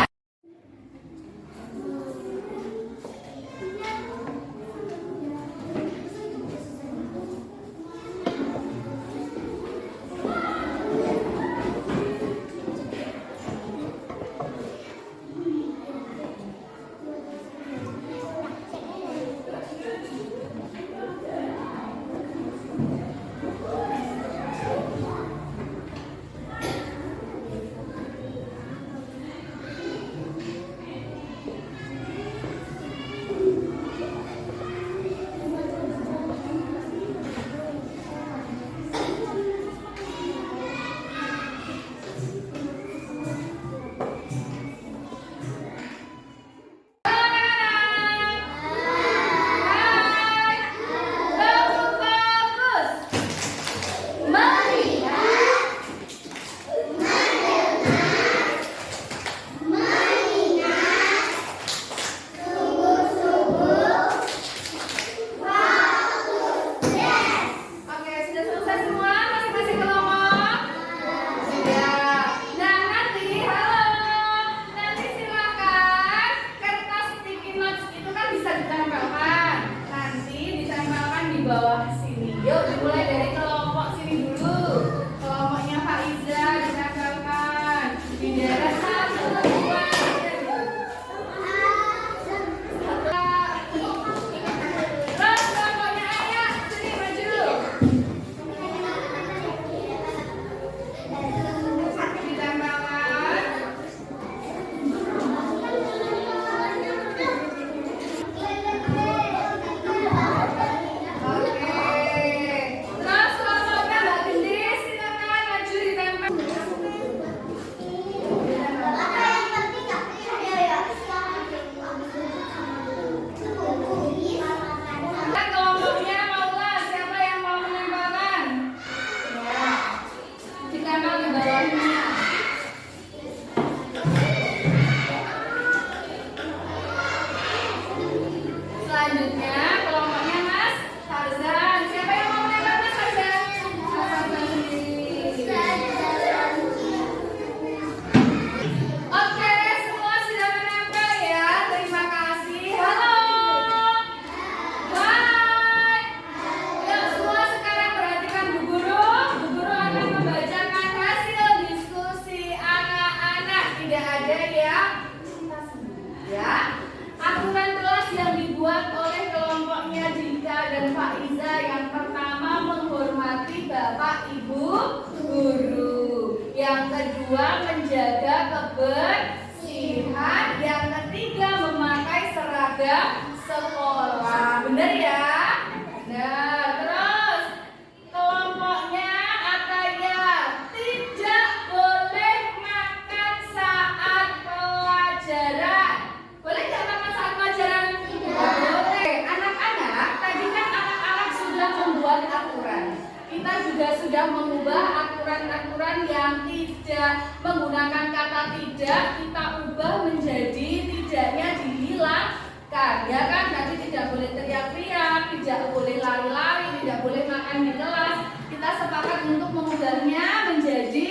Terus dan Faiza. Yang pertama menghormati Bapak Ibu guru. Yang kedua menjaga kebersihan. Yang ketiga memakai seragam sekolah. Benar ya? Nah, terus kelompoknya Ataya tidak boleh makan saat pelajaran. Boleh nggak makan saat pelajaran? Tidak boleh. Anak-anak, tadi kan anak-anak sudah membuat aturan. Kita juga sudah mengubah aturan-aturan yang tidak menggunakan kata tidak, kita ubah menjadi tidaknya dihilangkan. Ya kan? Nanti tidak boleh teriak-teriak, tidak boleh lari-lari, tidak boleh makan di kelas. Kita sepakat untuk mengubahnya menjadi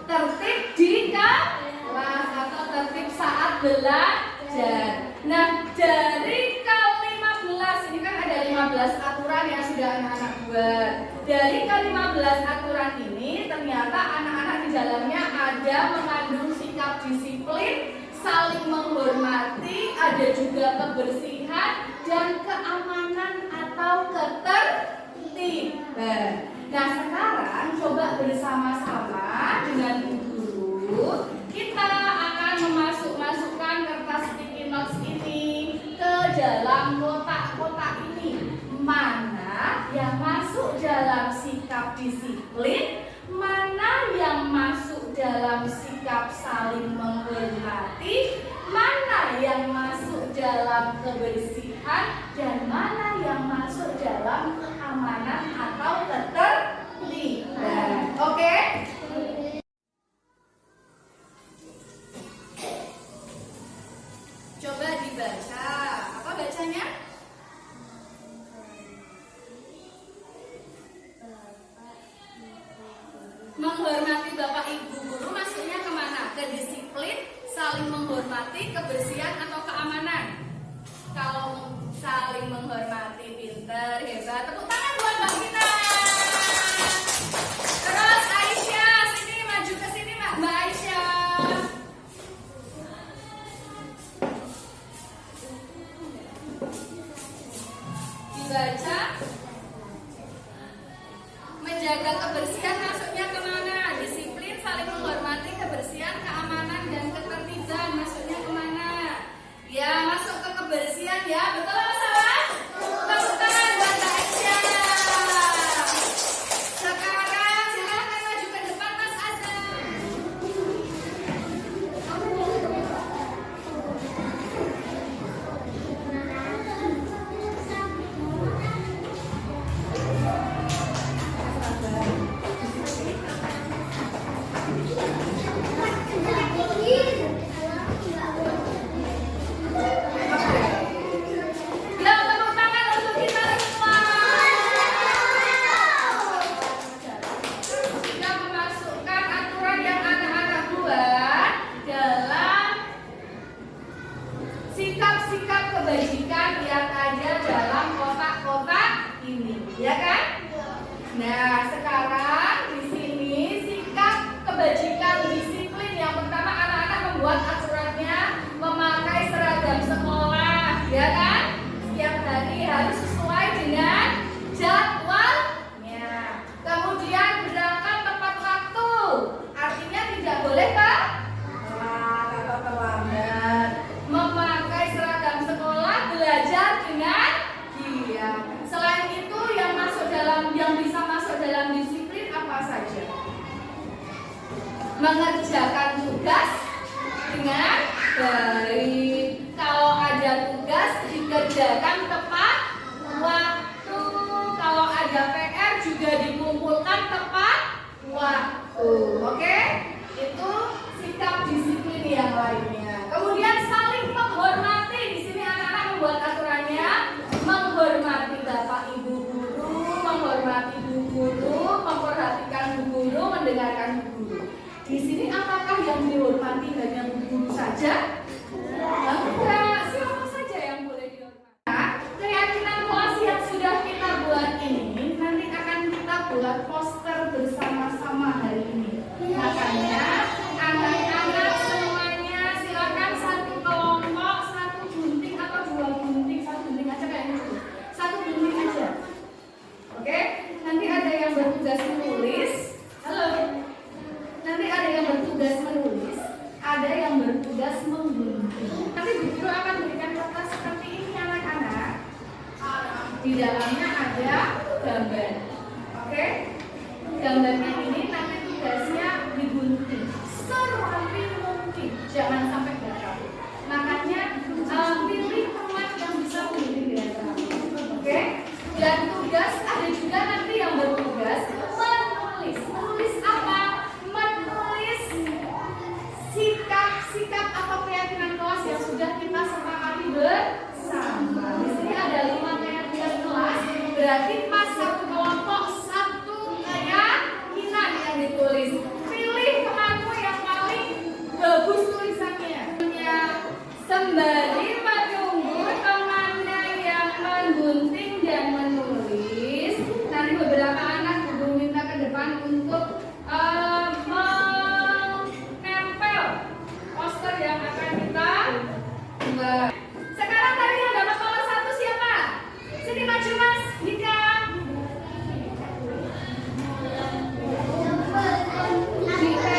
tertib di kelas atau tertib saat belajar. Nah, dari ke-15 ini kan ada 15 aturan yang sudah anak-anak buat. Dari ke-15 aturan ini ternyata anak-anak di dalamnya ada mengandung sikap disiplin, saling menghormati, ada juga kebersihan dan keamanan atau ketertiban. Nah, sekarang coba bersama-sama dengan guru kita akan masukkan kertas sticky notes ini ke dalam kotak-kotak ini. Mana yang masuk dalam sikap disiplin, mana yang masuk dalam sikap saling menghormati, mana yang masuk dalam kebersihan, dan mana yang masuk dalam keamanan atau ketertiban. Oke? Coba dibaca. Apa bacanya? Menghormati Bapak Ibu guru maksudnya kemana? Ke disiplin, saling menghormati, kebersihan atau keamanan? Kalau saling menghormati, pinter, hebat. Tepuk tangan buat Mbak kita. Terus Aisyah, sini maju ke sini Mbak Aisyah. Dibaca. Menjaga kebersihan masuknya kemana? Disiplin, saling menghormati, kebersihan, keamanan, dan ketertiban masuknya kemana? Ya, masuk ke kebersihan ya. Betul atau salah? Tepuk tangan buat Mbak Aisyah. Sekarang silakan maju ke depan Mas Azam. Ya, tepuk tangan untuk kita semua. Kita memasukkan aturan yang anak-anak buat dalam sikap-sikap kebajikan yang ada dalam kotak-kotak ini, ya kan? Nah, sekarang di sini sikap kebajikan disiplin yang pertama anak-anak membuat aturannya memakai seragam sekolah, ya kan? Setiap hari harus sesuai dengan jadwalnya. Kemudian berangkat tepat waktu, artinya tidak boleh telat atau terlambat. Memakai seragam sekolah, belajar dengan giat. Selain itu yang bisa masuk dalam disiplin apa saja? Mengerjakan tugas dengan baik. Kalau ada tugas dikerjakan tepat waktu. Kalau ada PR juga dikumpulkan tepat waktu. Oke? Itu sikap disiplin yang lainnya. Kemudian saling menghormati. Di sini anak-anak membuat aturannya menghormati Bapak Ibu guru, menghormati Bu guru, memperhatikan Bu guru, mendengarkan Bu guru. Di sini apakah yang dihormati hanya Bu guru saja? Enggak, siapa saja yang boleh dihormati. Keyakinan kelas yang sudah kita buat ini nanti akan kita buat poster bersama-sama hari ini. Makanya anak-anak semuanya silakan satu kelompok, satu gunting atau dua gunting, satu gunting aja kayaknya. Satu gunting aja. gambar. Oke? Gambarnya ini nanti tugasnya digunting serapi mungkin, jangan sampai gagal. Makanya pilih teman yang bisa menggunting dengan rapi. Oke? Dan tugas ada juga nanti yang bertugas menulis. Menulis apa? Menulis sikap atau keyakinan kelas yang sudah kita sepakati bersama. Di sini ada 5 keyakinan kelas, berarti pas satu kelompok satu keyakinan yang ditulis. Pilih temanmu yang paling bagus tulisannya. Sembari menunggu temannya yang menggunting dan menulis, nanti beberapa anak Ibu minta ke depan untuk menempel poster yang akan kita buat. Sekarang tadi yang dapat nomor 1 siapa? Sini maju Mas Dika. Dika.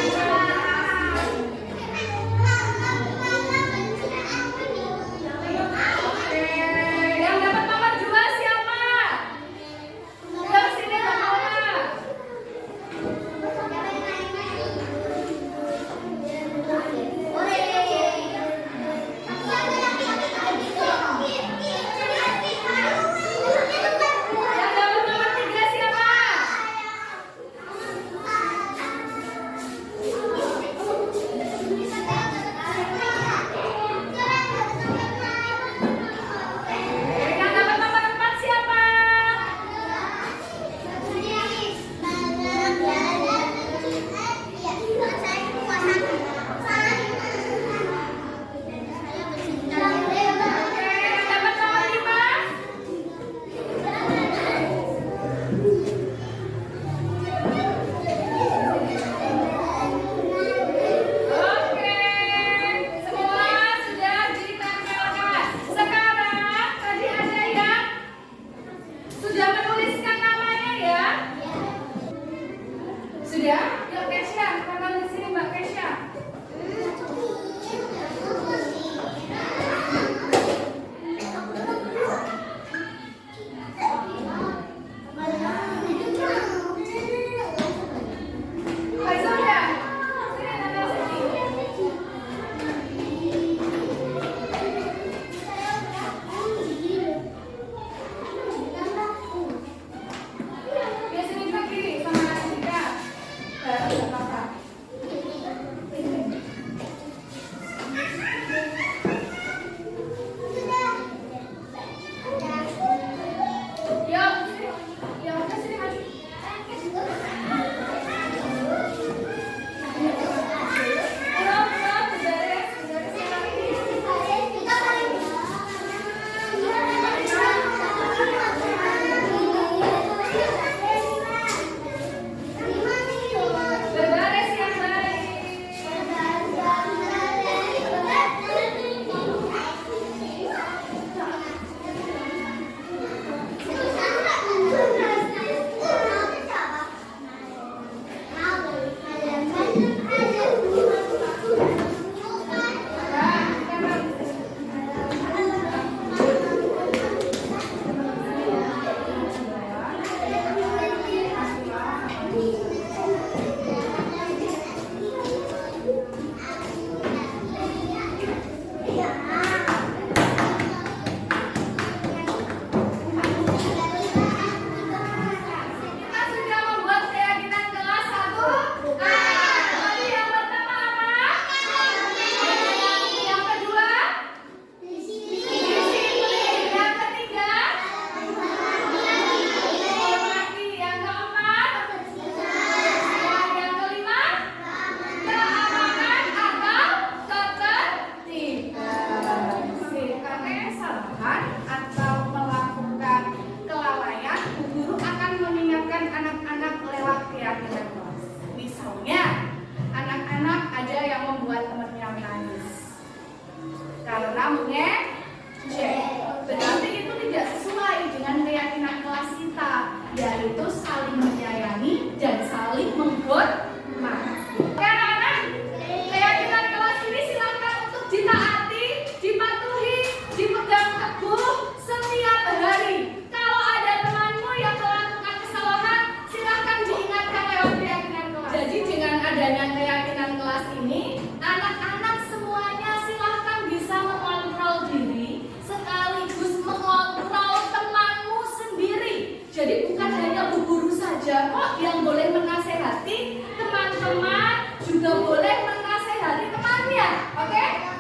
hanya Bu Guru saja kok yang boleh menasehati, teman-teman juga boleh menasehati temannya, oke?